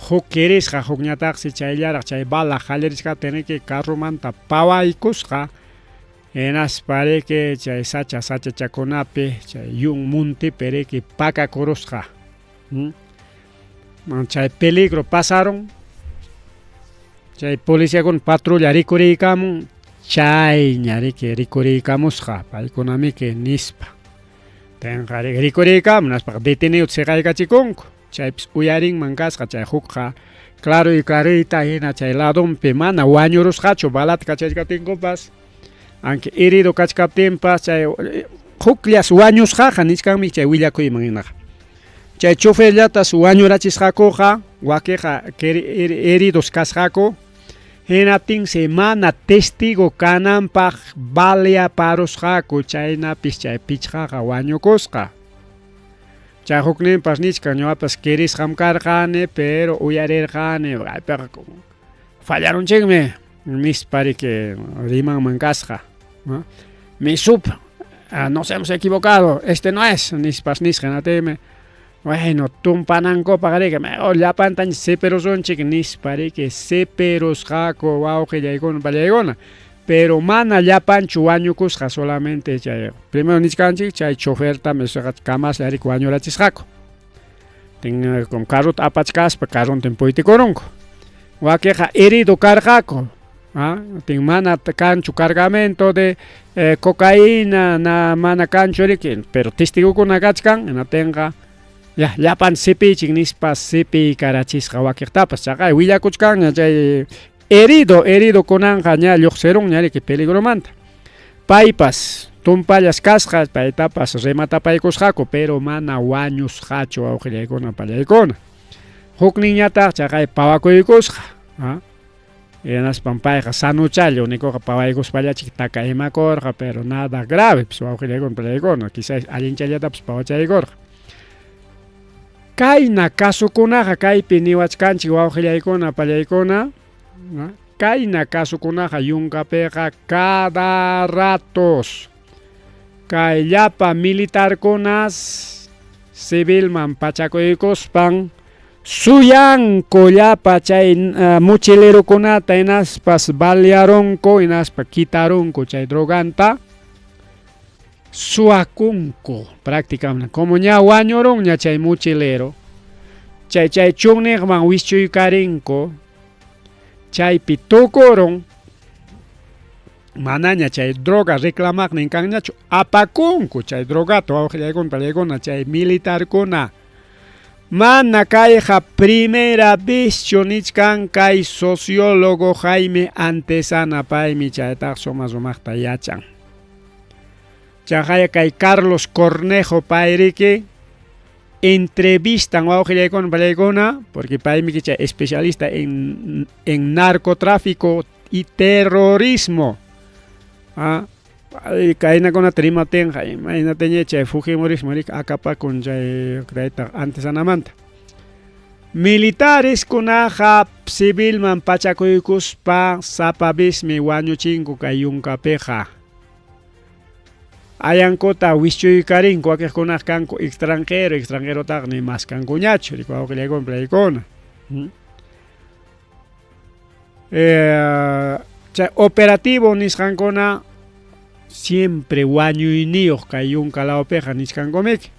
Huk kirisqa hukñataqsi chayllaraq chay bala qallarichqa tiniki carrumanta pawaykusqa enaspariki chay sachachakunapi chay yung muntipi riki pakakurusqa. Chay peligro pasaron, chay policiakuna patrulla rikuriykamun, chayña riki rikuriykamusqa paykunamiki nispa. Tenqa rikuriykamun aspa detenido siqaykachikunku, chaypis uyarinman kasqa chay hukqa claro y clarita hina chay ladonpi mana wañurusqachu balata kachaykatinkupas, aunque herido kachkaptinpas chay hukllaz wañusqaqa niskanmi chay willakuyman hinaqa. Chay choferllatas wañurachisqakuqa wakiqa heridos kasqaku hinaptin semana testigo kananpaq baleaparusqaku chaynapis chay pichqaqa wañukusqa. Chay hukninpas nisqa ñuqapas kirisqam karqani pero uyarirqani fallarunchikmi nispariki rimanman kasqa, ¿no? Mi sub, nos hemos equivocado, este no es, nispas nisqanatimi. Bueno, tumpananko pagariki, mejor llapantan seperosonchik nispariki seperosqaku wawqillaykuna pallaykuna. Pero mana llapanchu wañukusqa solamente chay. Primero niskanchik chay choferta kamas yarik wañurachisqaku. Con carrota apachkaspa carrontin puytikurunku. Wakiqa herido karqaku. Tin mana kanchu cargamento de cocaína na mana kanchu riki, pero testigukuna kachkan enatenqa ya llapan sipichik nispa sipi karachisqa wakiqtapas chaqay willakuchkan chay herido kunanqa ña lluqsirun ña riki peligromanta. Paypas tumpallas kasqa paytapas rematapaykusqaku pero mana wañusqachu wawqillaykuna pallaykuna. Hukninñataq chaqay pawakuykusqa, enaspan payqa sanuchallo unikuqa pawaykuspallachik takaymakurqa pero nada grave pues wawqillaykuna pallaykuna quizás allinchallatapas pawachaykurqa. Kayna kasukunaqa kaypi niwachkanchik wawqillaykuna pallaykuna, kayna kasukunaqa yunkapiqa cada ratos kay llapa militarkunas civilman pachakuykuspan suyanku llapa chay mochilerukunata enaspas balearunku enaspa quitarunku chay droganta suakunku prácticamente como ña wañurun ña chay mochilero chay chunniqman wischuykarinku chaypi tukurun manaña chay droga reclamaqnin kanñachu apakunku chay drogata wawqillaykuna pallaykuna chay militarkuna mana kayqa primera vez nichkan kay sociólogo Jaime Antesana paymi chaytaq sumaqta yachan. Chaqaya kay Carlos Cornejo payriki entrevistan wawqillaykuna pallaykuna porque paymi chay especialista en narcotráfico y terrorismo. Kaynakuna trimatenqa imaginateña chay Fujimorismo rik akapakun chay Antesanamanta. Militares kunaqa civilman pachakuykuspa sapabismi wañuchinku kay yunkapiqa. Ayankota wischuykarinku wakiqkunaq kanku extranjerotaq ni mas kankuñachu rik wawqillaykuna pallaykuna. Chay operativo nisqankuna siempre wañuyniyuq kay yunkalawpiqa nisqankumiki.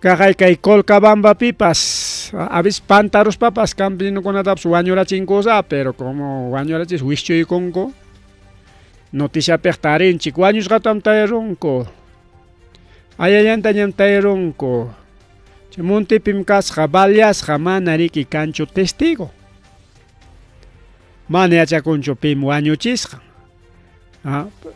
Kaqay kay Colcabambapipas a veces Pantaruspapas campesinukunatapas wañurachinkusa pero como wañurachis wischuykunku noticiapiq tarinchik wañusqatam tayarunku ayallantañam tayarunku chay muntipim kasqa baleasqa mana riki kanchu testigo mana yachakunchu pim wañuchisqa.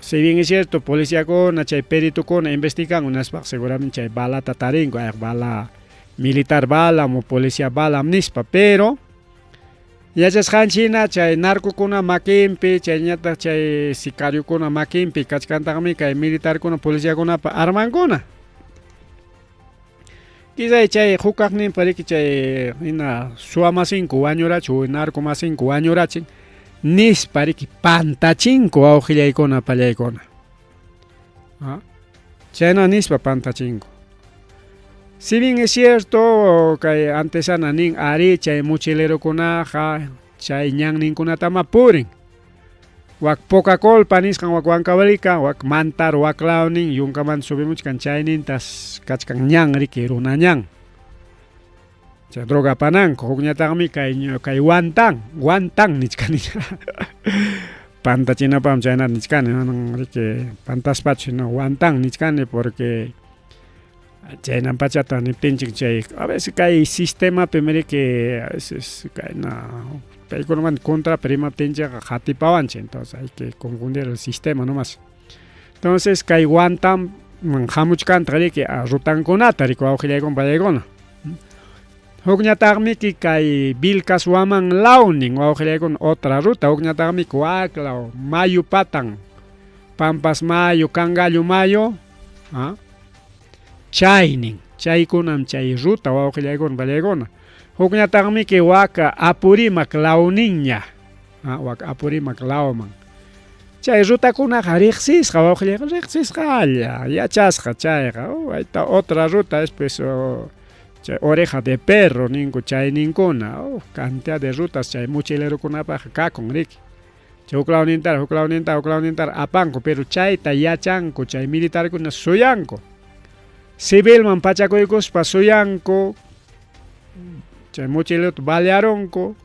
Si bien es cierto, policiakuna, chay peritukuna investigan unaspaq seguramente chay balata tarinku, bala militar bala, o policía bala nispa, pero yachasqanchina chay narcokuna makinpi, chay ñataq chay sicariokuna makinpi kachkantaqmi kay militarkuna policiakunapa armankuna. quizá chay hukaqnin pariki chay ina suamasinko wañurachu narcomasinko wañurachin nis pariki pantachinko awqillaykuna pallaykuna. Chayna nispa pantachinko. Si bien es cierto que antesana nin ari chay mochilerokunaqa chay ñanninkunata purin. Wak poca colpa nisqan wak Huancavelica, wak mantar waklaw nin yunkaman subimuchkan chaynintas kachkan ñan riki runa ñan. Chay droga pananko hukñataqmi kay wantan nichkani. Pantachinapam chayna nichkani riki pantaspachu no wantan nichkani porque chaynan pachata niptinchik chay a veces kay sistema primero que a veces kay paykunaman contra primaptinchik jatipawanchik, entonces hay que confundir el sistema nomás. Entonces kay wantan hamuchkanta riki rutankunata riku awqillaykuna pallaykuna. Hukñataqmi kay Vilcaswaman lawnin awqillaykuna otra ruta hukñataqmi waklaw mayo patan Pampas mayo Cangallo mayo chaynin chaykunam chay ruta wawqillaykuna pallaykuna. Hukñataqmi waka Apurimac lawninña, waka Apurimac lawman. Chay rutakunaqa riqsisqa wawqillaykuna riqsisqalla yachasqa chayqa. Ahí otra ruta es pues chay oreja de perro ninku chay ninkuna. Cantidad de rutas chay mochilerokunapaq kakun riki. Chay huklawnintar apanku pero chayta yachanku chay militarkuna suyanku. Civilman pachakuykuspa suyanku. Chay mochileto balearonku.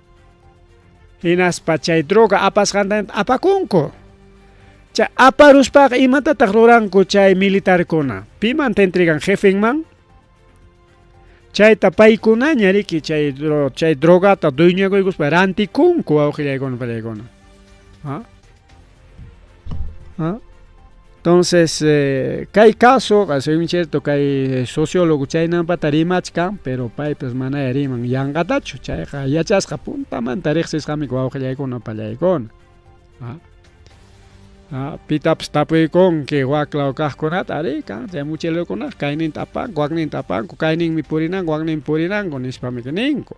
Hinaspa chay droga apasqanta apakunku. Chay aparuspaq imatataq ruranku chay militarkuna. Pimanta entregan jefenman. Chayta paykunaña riki chay drogata dueñakuykuspa rantikunku awqillaykuna pallaykuna. Entonces, kay caso, según cierto, kay sociólogo chaynanpata rimachkan, pero paypas manaya riman yanqatachu, chayqa yachasqa puntamanta riqsisqami wawqillaykuna pallaykuna. Pitapas tapuykunki waklaw kaqkunata arikan, chay mochilerokunaqa kayninta apanku, wakninta apanku, kayninmi purinanku, wakninmi purinanku nispami ninku.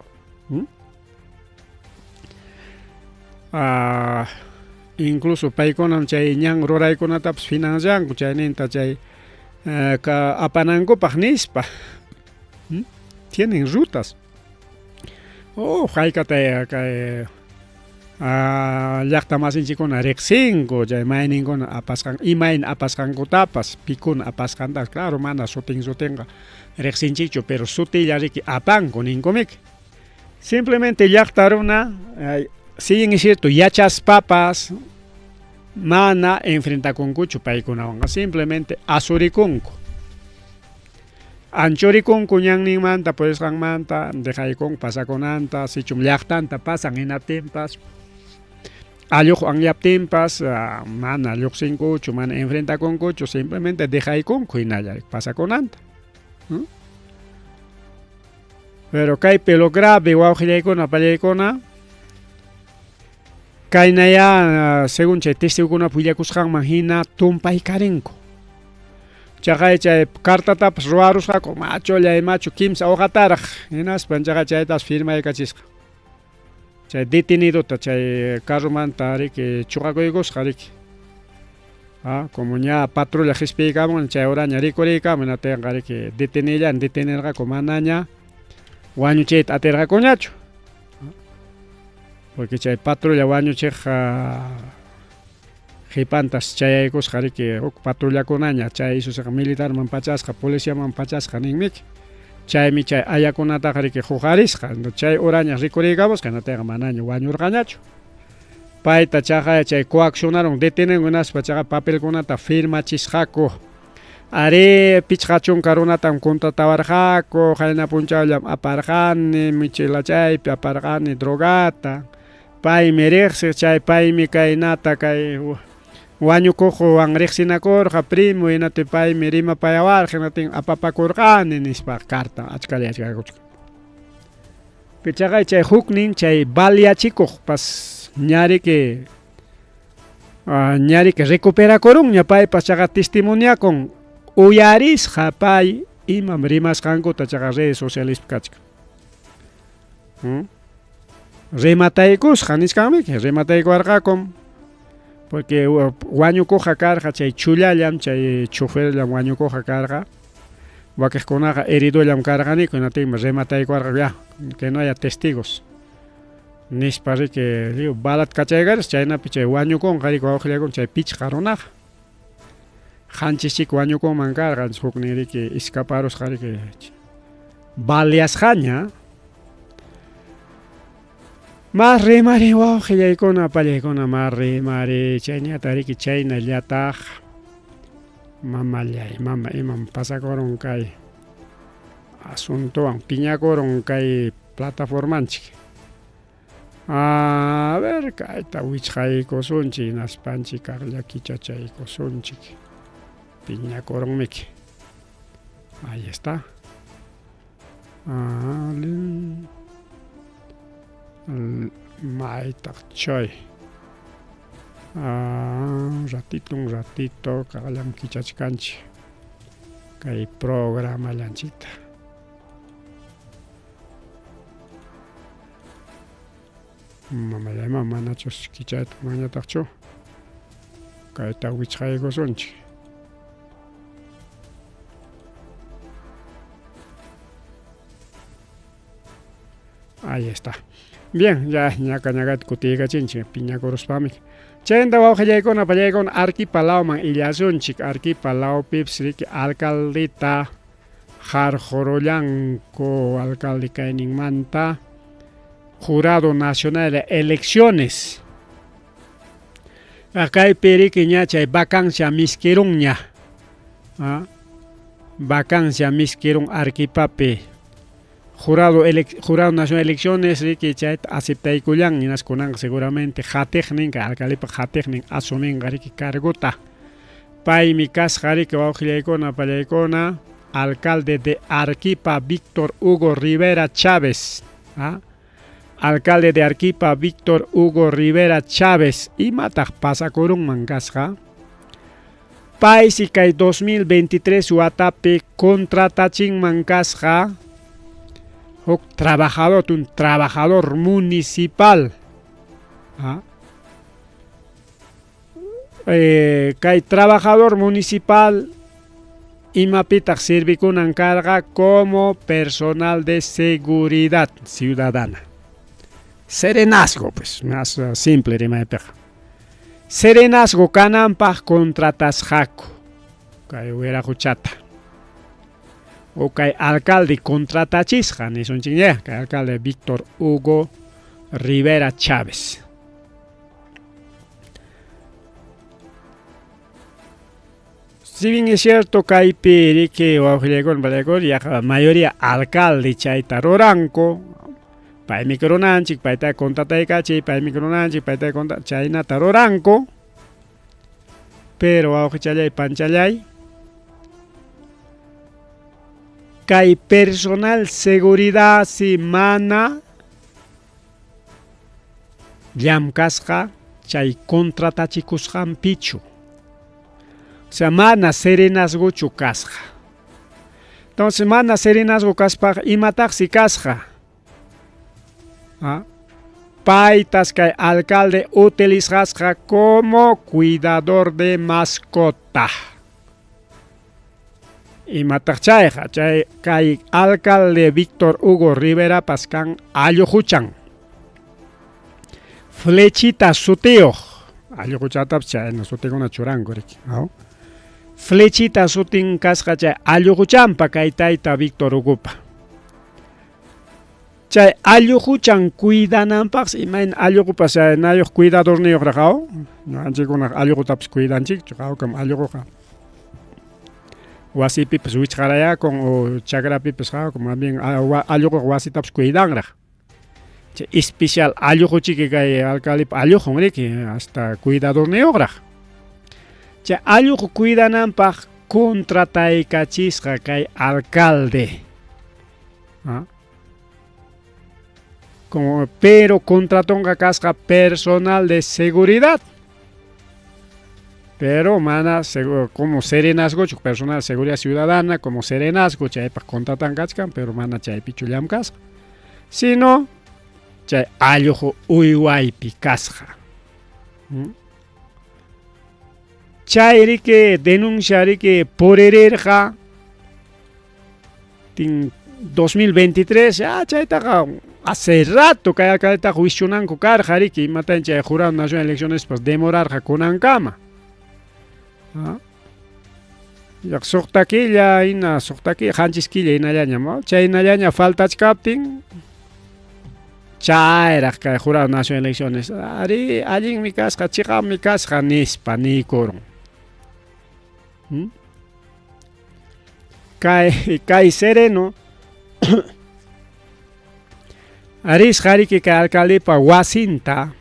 Incluso paykunam chay ñan ruraykunatapas financianku chayninta chay apanankupaq nispa. Tienen rutas. Haykata kay llaqta masinchikkuna riqsinku chay mayninkuna apasqan imayna apasqankutapas pikuna apasqantas claro mana sutinqa riqsinchikchu pero sutilla riki apanku ninkumik. Simplemente llaqta runa si bien es cierto yachaspapas mana enfrentakunkuchu paykunawan simplemente asurikunku. Anchurikunku ñanninmanta purisqanmanta dejaykunku pasakunanta sichum llaqtanta pasan hinaptinpas alluq anyaptinpas mana lluqsinkuchu mana enfrentakunkuchu simplemente dejaykunku hinalla pasakunanta. Pero kay pelo grave wawqillaykuna pallaykuna kaynaya según chay testigokuna pullakusqanman hina tumpaykarinku. Chaqay chay cartatapas ruwarusqaku macholla imachu kimsa hojataraq hinaspa chaqay chaytas firmaykachisqa. Chay detenidota chay carromanta riki chuqakuykusqa riki. Como ña patrulla hispiykamun chay oraña rikuriykamun atinqa riki detenirqaku mana ña wañuchiyta atirqakuñachu. Porque chay patrulla wañuchiqqa hipantas chayaykusqa riki huk patrullakunaña chay isusqa militarman pachasqa policiaman pachasqa ninmiki. Chaymi chay ayakunataqa riki huqarisqa chay oraña rikuriykamusqa natinqa manaña wañurqañachu. Payta chaqay chay coaccionaron detenengu hinaspa chaqa papelkunata firmachisqaku. Ari pichqachunqa runatam contratawarqaku qayna punchawllam aparqani michila chaypi aparqani drogata. Paymi riqsiq chay paymi kaynata kay wañukuqwan riqsinakurqa primo hinati paymi rimapayawarqa hinatin apapakurqani nispa carta achkalla achkakuchka. Pichaqay chay huknin chay baliachikuqpas ñariki recuperakurunña paypas chaqa testimoniakun uyarisqa pay imam rimasqankuta chaqa redes sociales kachka. Remataykusqa nisqanmiki, remataykuwarqakum. Porque wañukuqa karqa chay chullallam, chay choferllam wañukuqa karqa. Wakiqkunaqa heridullam karqaniku, hinatinmi remataykuwarqa ya, que no haya testigos. Nispa riki balat kachaykaris chaynapi chay wañukunqa riki wawqillaykuna chay pichqa runaqa. Qanchishchik wañukunman karqa huknin riki escaparusqa riki baleasqaña. Mas rimari wawqillaykuna pallaykuna mas rimari chayñata riki chaynallataq mamallay mama imam pasakurun kay asuntowan piñakurun kay plataformanchik. A ver kayta wichqaykusunchik naspanchik kaqlla kichachaykusunchik piñakurunmiki. Ahí está. Maytaq chay. Ratito kaqllam kichachkanchik kay programallanchikta. Mamallayman manachus kichayta mañataqchu kayta wichqaykusunchik. Ahí está. Bien, ya ñaqa kutiykachinchik piñakuruspami. Chayta wawqillaykuna pallaykuna arquipalawman illasunchik. Arquipalawpipas riki alcaldita qarqurullanku alcalde kayninmanta Jurado Nacional de Elecciones. Kaypi riki ña chay vacancia miskirunña. Vacancia miskirun arquipapi. Jurado Nacional de Elecciones riki chayta aceptaykullan ninaskunanqa seguramente qhatiqninqa alcaldepa qhatiqnin asuminqa riki carguta. Paymi kasqa riki wawqillaykuna pallaykuna alcalde de Arequipa Víctor Hugo Rivera Chávez. Alcalde de Arequipa Víctor Hugo Rivera Chávez imataq pasakurunman kasqa. Paysi kay 2023 watapi contratachinman kasqa un trabajador municipal. Kay trabajador municipal imapitaq sirvikunan karqa como personal de seguridad ciudadana. Serenazgo, pues, más simple rimaypiqa. Serenazgo kananpaq contratasqaku kay wiraquchata. O kay alcalde contratachisqa nisunchikña, kay alcalde Víctor Hugo Rivera Chávez. Si bien es cierto kaypi riki wawqillaykuna pallaykuna yaqa mayoría alcalde chayta ruranku, paymi runanchik, payta contrataykachik, paymi runanchik, payta chaynata ruranku, pero wawqichallay panchallay kay personal seguridad si mana llamkasqa chay contratachikusqanpichu. O sea, mana serenazgochu kasqa. Entonces mana serenazgo kaspa imataqsi kasqa. Paytas kay alcalde utilizasqa como cuidador de mascota. Imataq chayqa chay kay alcalde Víctor Hugo Rivera pascan alluquchan. Flechita sutiyuq. Alluquchatapas chayna sutikuna churanku riki. Flechita sutin kasqa chay alluquchanpa kay tayta Víctor Hugopa. Chay alluquchan cuidananpaq imayna alluqupas nayuq cuidadorniyuq raqaw. Anchikuna alluqutapas cuidanchik qawkam alluquqa. Wasipipas wichqarayakun o chakrapipas qawkam más bien alluquqa wasitapas cuidanraq. Chay especial alluquchiki kay alcaldepa alluqun riki hasta cuidadorniyuqraq. Chay alluqu cuidananpaq contrataykachisqa kay alcalde. Pero contratonqa kasqa personal de seguridad. pero mana como serenazgo personal seguridad ciudadana como serenazgo chay pa contratan kachkan pero mana chay pichullam kasqa sino chay alluqu uywaypi kasqa chayri denunciari que porerirqa tin 2023 chaytaqa hace rato kay alcaldeta juicionanku karqari que imatan chay jurado nacional de elecciones pues demorarqa kunankama yak suqtakilla ina suqtakilla qanchiskilla inallaña chay inallaña faltachkaptin chayraq kay jurado nacional de elecciones ari allinmi kasqa chiqapmi kasqa nispa nikurun kay sereno arisqari que alcaldepa wasinta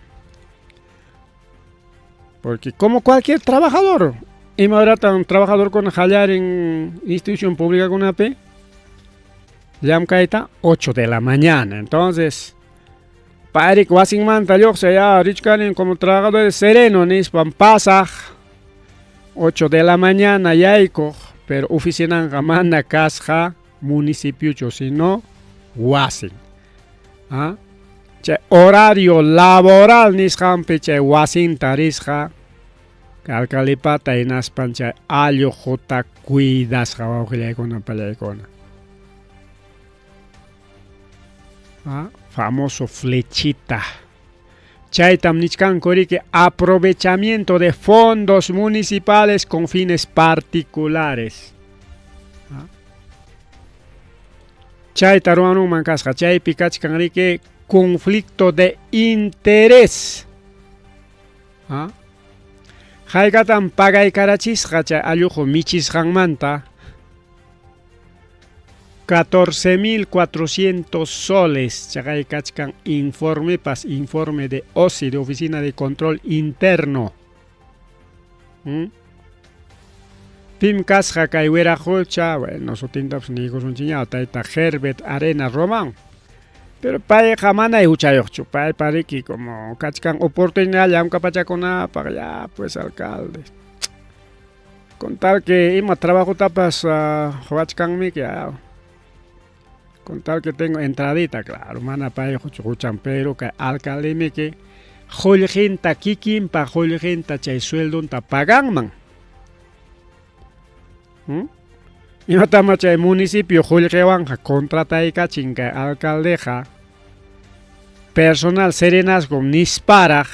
porque como cualquier trabajador imadrata un trabajador con hallar en institución pública con AP llam kaita 8 de la mañana entonces parik wasinman talloqsa ya richkanin como trabajador sereno nispan pasaj 8 de la mañana yaykuq pero oficinanqa mana kasqa municipiocho sino wasin chay horario laboral nisqanpi chay wasinta risqa alcaldepata hinaspan chay alluquta cuidasqa wawqillaykuna pallaykuna famoso flechita chaytam nichkankuri que aprovechamiento de fondos municipales con fines particulares chayta ruwanunman kasqa chaypi kachkanri que conflicto de interés haykatan pagaykarachisqa chay alluqu michisqanmanta 14.400 soles chaqay kachkan informe de OSI de Oficina de Control Interno pim kasqa kay weraqucha bueno sutintapas nikusunchiña tayta Herbert Arena Román pero payqa mana huchayuqchu pay pariki como kachkan oportunidad llamka pachakunapaq ya pues alcalde con tal que ima trabajotapas huachkanmi que con tal que tengo entradita claro mana pay huchan pero que alcalde me que qullqinta kikinpa qullqinta chay sueldonta paganman imatama chay municipio qullqiwanqa contrataykachin kay alcaldeqa personal serenazgo nisparaq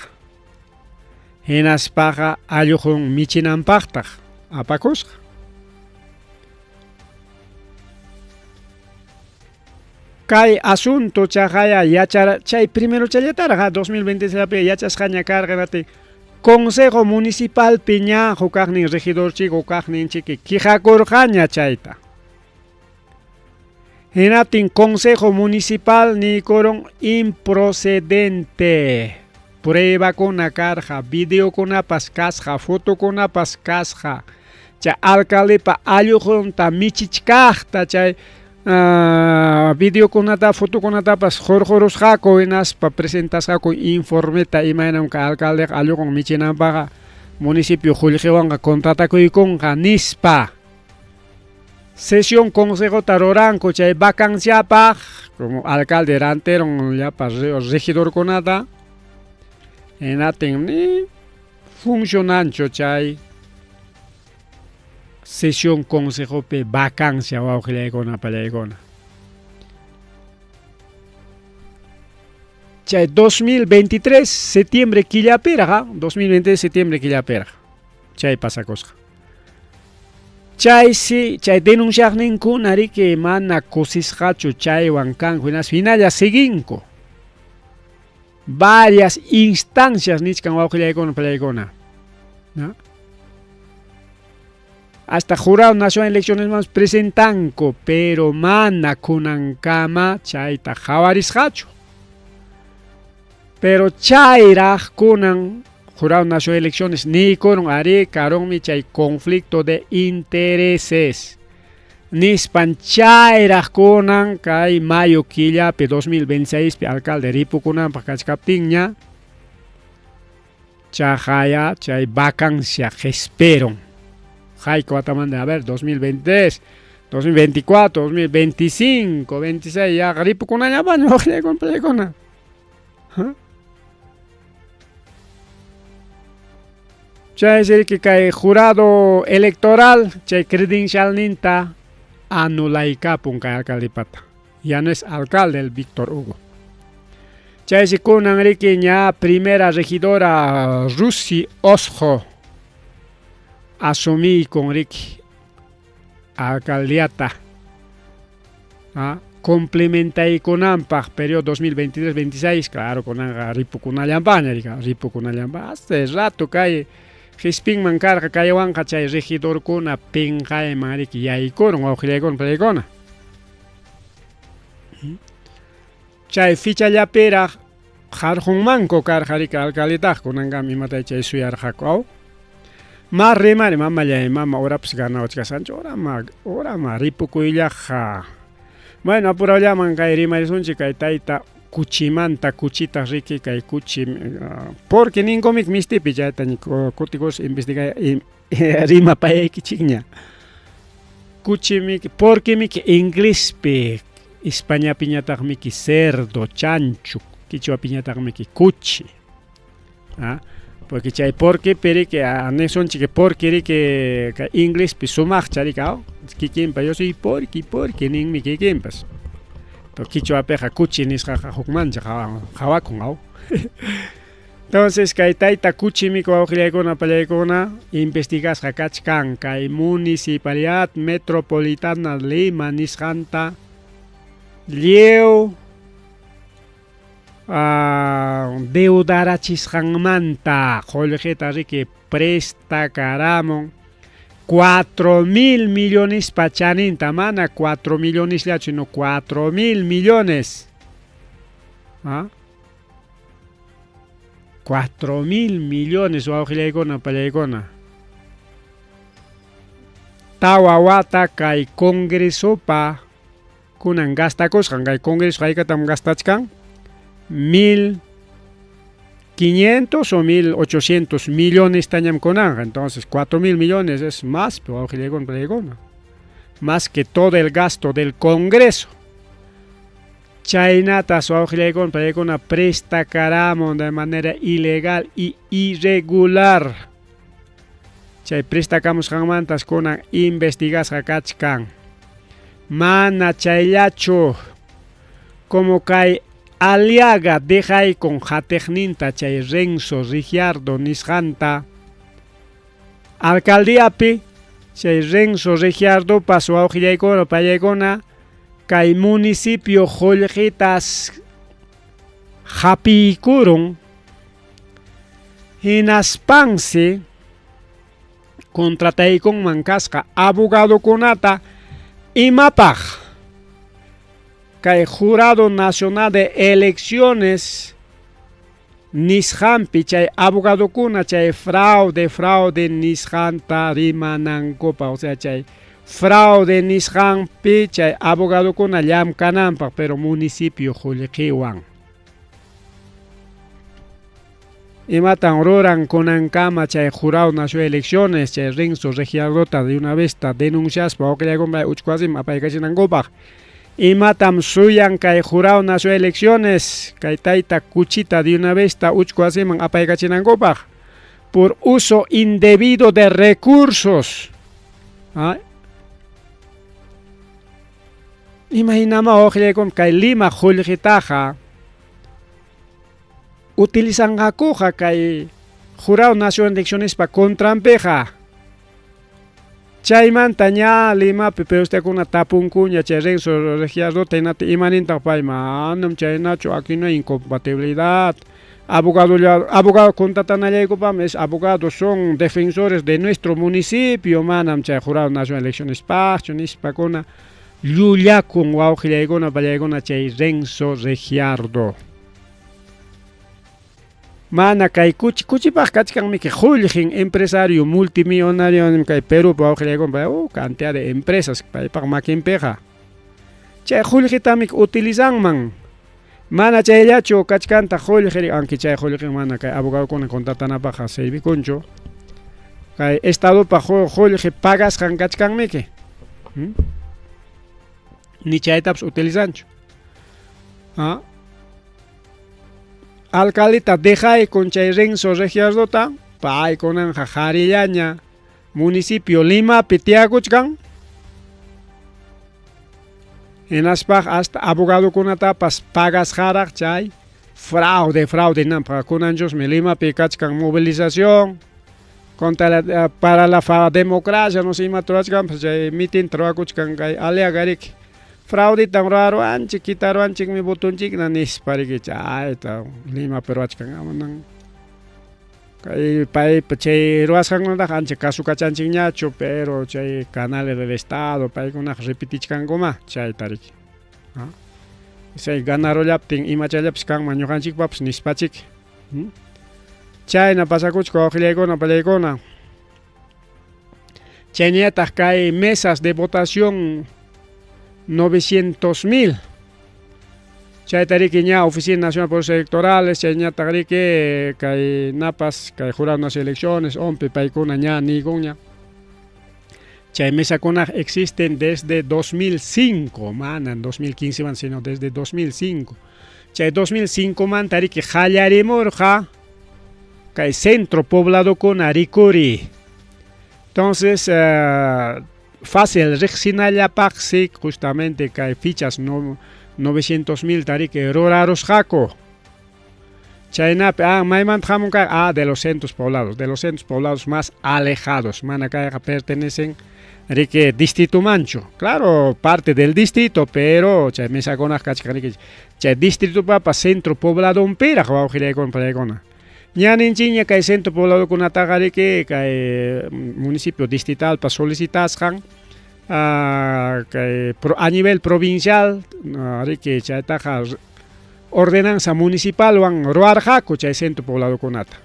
hinaspaqa alluqun michinanpaqtaq apakusqa kay asunto chaqaya yachara chay primero chayllatarqa 2026 yachasqaña karqanati Consejo Municipal piña hukaqnin regidorchik hukaqninchiki kijakurqaña chayta hinatin Consejo Municipal nikuron improcedente pruebakuna karqa videokunapas kasqa fotokunapas kasqa chay alcaldepa alluqunta michichkaqta chay videokunata fotokunatapas jorjorusqaku hinaspa presentasqaku informeta imaynamka alcalde alluqun michinanpaqa municipio qullqiwanqa contratakuykunqa nispa sesión consejota ruranku chay vacanciapaq como alcalde ranteron llapas regidorkunata hinatin ni funcionanchu chay sesión consejope vacancia wawqillaykuna pallaykuna chay 2023 septiembre killapirqa 2023 septiembre killapirqa chay pasakusqa chay denunciaqninkunari que mana kusisqachu chaywan kanku hinas hinalla seguinku varias instancias nichkan wawqillaykuna pallaykuna hasta Jurado Nacional de Elecciones más presentanco pero mana kunankama chayta hawarisqachu pero chayraq kunan Jurado Nacional de Elecciones nikuron ari karonmi chay conflicto de intereses nispan chayraq kunan kay mayo killapi 2026 alcalde ripukunanpaq kachkaptinña Chajaya, chay vacancia, gesperon. Jaiko atamanda, a ver, 2023, 2024, 2025, 26, ya gripo con allá baño, con plegona. Chay es el que cae jurado electoral, chay credencial ninta, anulaika punca alcaldipata. Ya no es alcalde el Víctor Hugo. Chay se con Enriqueña, primera regidora Rusi Osjo, asumí con Ricky, alcaldiata, complementa y con AMPA, periodo 2023-26, claro, con Ripu con Allambaña, Ripu con Allambaña, hace rato cae, Hisping mancarga cae wanca chay regidor con a penjae mariki, ya y con ojile plegona. Chay ficha ya pera, jarjun manco carjarica alcalidad con angami mata chay suyar jacao. Más remare mamá ya mamá ora pues gana ocho sancho ora ma ripuco y ja. Bueno apura ya manca remare son chica taita cuchimanta cuchita riqui kai cuchi porque ningún mic mistipi ya tan cóticos investiga rima pa chiña. Cuchimic porque mic inglés pe España piñata miki cerdo, chancho, quichua piñata miki cuchi. Porque chay porque pere que aneson chique porque que inglés pi sumach charicao, kikimpa yo soy porque ning mi kikimpas. Pero quichua peja cuchi nis jaja hukmancha jawa con Entonces kay taita cuchi mi ko con palecona investigas hakachkan kay municipalidad metropolitana Lima nisjanta Lieu deudarachis hangmanta Jorgeta Rique presta caramon 4.000 millones pachaninta mana 4 millones ya sino 4.000 millones 4.000 millones o aujilekona palegona tawawata kai congreso pa kunan gastacos kay congreso hay katam gastachkan 1.500 o 1.800 millones tañam conanja, entonces 4.000 millones es más, pero más que todo el gasto del Congreso. Chainata su con presta caramo de manera ilegal y irregular. Chay prestacamos jamantas con investigas hakachkan. Mana chaylacho como cae Aliaga deja ahí con Jatejninta chay Renzo Rigiardo Nisjanta alcaldiapi chay Renzo Rigiardo pasó a Ojillaicona Payegona cay municipio Joljitas Japicurun Hinaspanse contratay con Mancasca abogado conata y mapaj Kay Jurado Nacional de Elecciones Nishampi chay abogado kuna chay fraude Nishanta rimanancopa, o sea chay fraude Nishampi chay abogado kuna llam canampa, pero municipio Juliquiwan. Y matan roran con ancama chay Jurado Nacional de Elecciones chay Renzo Regiadota de una vez denuncias para que le compra uchquasim apaicachinancopa. Y matam suyan kay Jurado Nacional de Elecciones, kay taita cuchita de una vez uchquasiman apaicachinancopa por uso indebido de recursos. Imaginamos oye con kay Lima Juljitaja utilizan acoja kay Jurado Nacional de Elecciones para contrampeja. Chaymanta ña Lima pero usted con una tapuncuña chay Renzo Regiardo tenate imaninta paima anam chaynacho aquí no hay incompatibilidad abogado contratan allá es abogados son defensores de nuestro municipio manam chay Jurado Nacional de Elecciones Pacho nispacona Yulia con Guaujillegona Vallegona chay Renzo Regiardo Mana kay kuchi pa kachkan mi que Juljin empresario multimillonario en kay Perú pa cantidad de empresas pa maquimpeja. Che Juljita mi utilizan man Mana chayllachu kachkanta qullqiri anki chay qullqi mana kay abogadokuna contratanapaqqa servikunchu kay estadopa qullqi pagasqan kachkanmiki ni chaytapas utilizanchu alcaldita dejay con chay Renzo Regiardota paykunanja qharillaña municipio Limapi tiyakuchkan Enaspaq hasta abogadokunatapas pagasqaraq chay fraude nanpa kunanchusmi Limapi kachkan movilización para la democracia no sé ima turachkanpas chay mitin trawakuchkan kay aliagariki frauditan ruaruanchik quitaruanchikmi botunchikna nispariki chayta Limapi ruachkan amanan kay paypa chay ruwasqankunaqa ancha kasukachanchikñachu pero chay canales del estado paykunaqa repitichkankuma chaytariki chay ganarullaptin imachallapis kanman ñuqanchikpapas nispachik chayna pasakuchka wawqillaykuna pallaykuna chayñataq kay mesas de votación 900,000 chaytariki ña Oficina Nacional de Procesos Electorales chayñataq riki kay napas kay Jurado Nacional de Elecciones ompi paykuna ña nikunña chay mesakunaqa existen desde 2005 mana 2015 man sino desde 2005 chay 2005 man tariki qallarimurqa kay centro pobladokuna rikuri entonces fácil riqsinallapaqsi justamente kay fichas 900,000 tariki rurarusqaku chaynapi maymanta hamunqa de los centros poblados más alejados mana kayqa pertenecen riki distrito manchu claro parte del distrito pero chay mesakunaq kachkan riki chay distrito papa centro poblado umpiraq wawqillaykuna pallaykuna ñaninchikña kay centro pobladokunataqa riki kay municipio distritalpa solicitasqan a nivel provincial riki chaytaqa ordenanza municipalwan ruwarqaku chay centro pobladokunata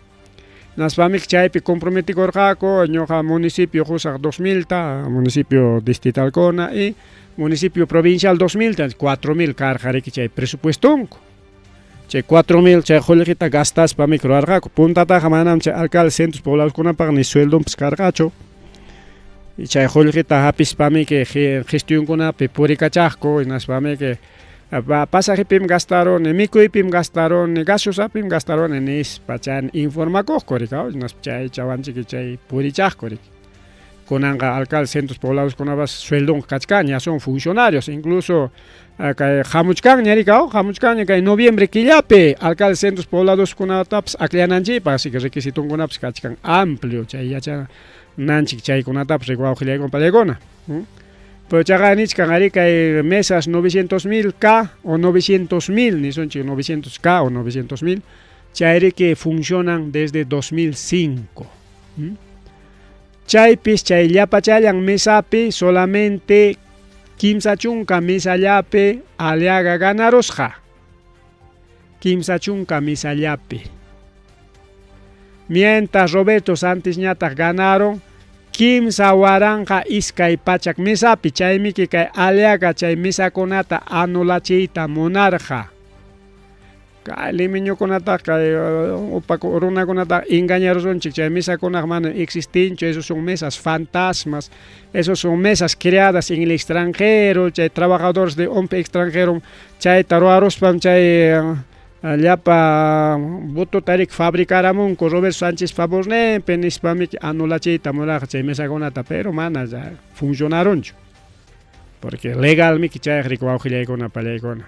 naspamik chaypi comprometikurqaku ñuqa municipio qusaq 2000ta municipio distritalkuna y municipio provincial 2000ta 4,000 karqa riki chay presupuestunku chay 4,000 chay qullqita gastaspamik ruwarqaku puntataqa manam chay alcalde centros pobladoskunapaq ni sueldonpis karqachu y chay qullqita hapispamiki gestionkunapi purikachaqku naspamiki pasajipim gastaron mikuypim gastaron gasusapim gastaron nispa chay informakuqku riki chay chawanchiki chay purichaqku riki kunanqa alcalde centros pobladoskunapas sueldon kachkan son funcionarios incluso kay hamuchkanña riki hamuchkanña kay noviembre killapi alcalde centros pobladoskunatapas aklananchipaq así que requisitunkunapas kachkan amplio chay yachananchik chaykunatapas riki wawqillaykuna pallaykuna pero chaqa nichkan ari kay mesas 900,000K o 900,000 nisonchik 900K o 900,000 chay riki funcionan desde 2005 chaypis chay llapachallan mesapi solamente kimsa chunka mesallapi aliaga ganarusqa kimsa chunka mesallapi mientras Roberto Santis ñataq ganaron kimsa waranqa iskay pachak mesapi chaymiki kay aliaga chay mesakunata anulachiyta munarqa kay limeñukunata kay runakunata engañarunchik chay mesakunaqa mana existinchu esos son mesas fantasmas esos son mesas creadas en el extranjero chay trabajadores de ompi extranjero chayta ruwaruspam chay llapa bututa fabricaramunku Roberto Sánchez favornempi nispamiki anulachiyta munarqa chay mesakunata pero mana funcionarunchu porque legalmiki chay riki wawqillaykuna pallaykuna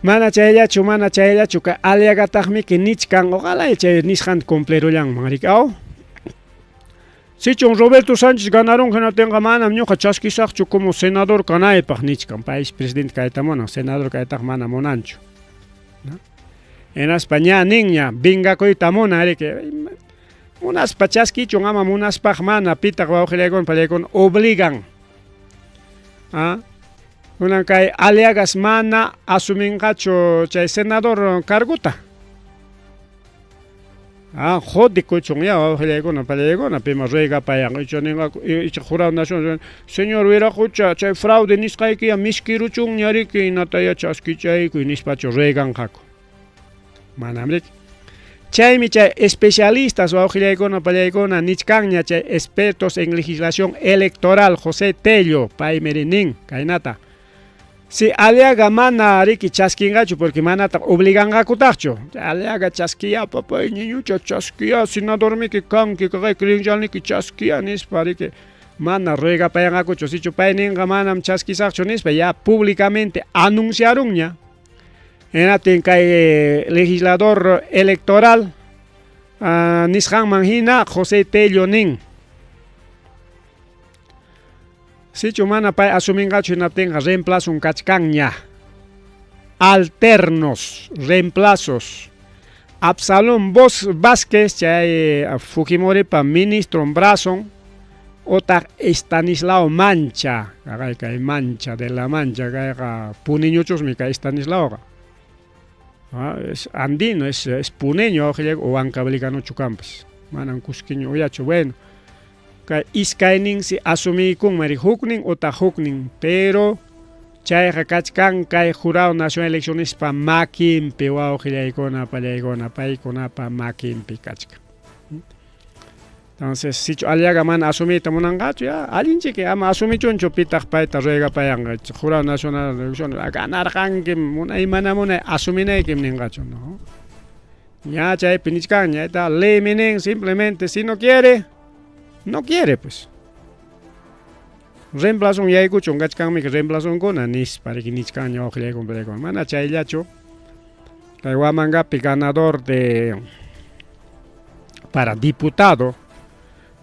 mana chayllachu kay aliagataqmiki nichkan ojalá chay nisqanta cumplerullaman riki sichun Roberto Sánchez ganaron hinatinqa manam ñuqa chaskisaqchu como senador kanaypaq nichkan país presidente kayta munan senador kaytaqa mana munanchu enaspa ña ninña vinkakuyta munan riki munaspa chaskichun ama munaspaq mana pitaq wawqillaykuna pallaykuna obligan kunan kay aliagas mana asuminqachu chay senador carguta Jodi kuchung ya ojelegona palegona pima ruega payang ichaninga jurado nacional señor hubiera escucha chay fraude nisqayki ya miskiruchun ñariki nataya chaskichayku nispacho ruegan jaco manamrik chaymi chay especialistas ojelegona palegona nichkanña chay expertos en legislación electoral José Tello paimerinin kainata si aliaga mana riki chaskingachu porque manata obliganga kutacho aliaga chaskia papay niño chaskia senador mi que kanki que krinjalni que chaskia nispa riki mana ruega payangakucho si chupayninga manam chaskisacho nispa ya públicamente anunciaron ya enatin kay legislador electoral nishan manhina José Tello nin si chumana pa asumingacho inatenga reemplazo un kachkanña alternos reemplazos Absalón Vázquez chay Fujimori pa ministro Brazón ota Estanislao Mancha kay Mancha de la Mancha kay puniñuchos mi kay Estanislao es andino es puneño o ancablicano chucampes manan cusquiño oyacho bueno kay iskaynin si asumi kun mari huknin ota huknin pero chay kachkan kay jurado nacional elecciones pa makimpi wa ojilaykona pallaykona paykuna pa makimpi kachka entonces si aliaga man asumita munangacho ya alinche que ama asumichoncho pitaq payta ruega payanga jurado nacional elecciones ganarqanki munay mana munay asuminaykim ningacho no ya chay pinichkan ya ta ley minen simplemente si no quiere pues reemplazo un yaiku chungachkanmi que reemplazo con anis para que nichkaño ojalá compre con mana chaylacho kaywamangapi ganador de para diputado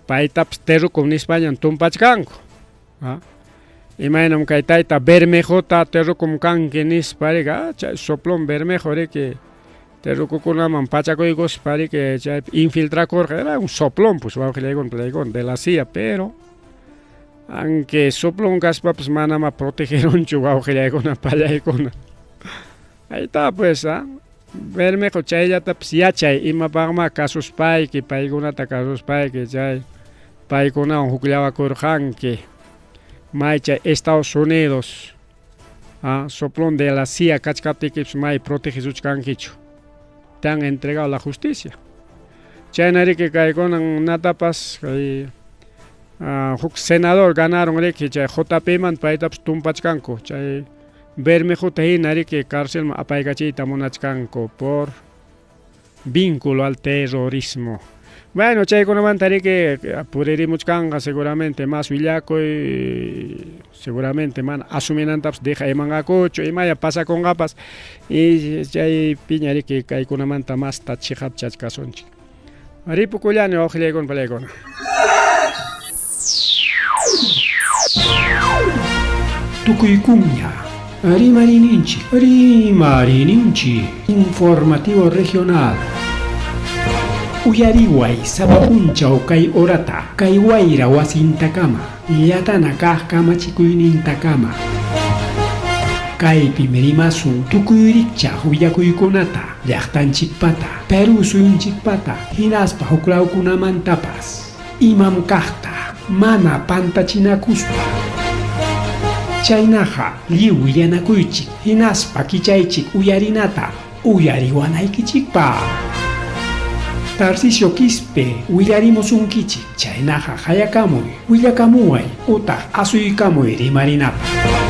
paitaps teru con España tumpachkanko imaynam kay tayta Bermejo ta teru con kanki nis para chay soplon Bermejo que teru kukunaman pachakoygos para que chay infiltrakor era un soplón pues vamos con de la CIA pero aunque soplón gaspa pues manama protegeron chuwa con pallaykona ahí está pues Bermejo chaylla taps yachay ima pagma casos pay que paykunata casos pay que chay paykuna hukllawakurqanki maycha Estados Unidos soplón de la CIA kachkaptiki may protegizuchkankichu te han entregado la justicia chaynari que kaykunan natapas kay huk senador ganaron riki chay JP man paytapas tumpachkanku chay Bermejo tahinari que cárcel apaykachiyta munachkanku por vínculo al terrorismo. Bueno, chaykunamantari que pudirimuchkanga seguramente más villaco y seguramente man asuminantaps deja emangakucho y maya pasa con gapas y chay piñari que kaykunamanta más tachijap chachkasonchi. Ripukullani ojilaykun palaykuna. Tukuykuña, Rimarininchi, informativo regional. Uyariway sabapunchaw kay orata, kay wayra wasintakama, yatana kaq kamachikuynintakama. Kaypi merimasun tukuyrikchaq willakuykunata, llaqtanchikpata, Perú suyunchikpata, hinaspa huklawkunamantapas, imam kaqta, mana pantachinakuspa. Chaynaqa lliw willanakuychik, hinaspa kichaychik uyarinata, uyariwanaykichikpa. Tarcisio Quispe, willarimusunkichik, chaynaqa hayakamuy, willakamuway, utaq asuykamuy rimarinata.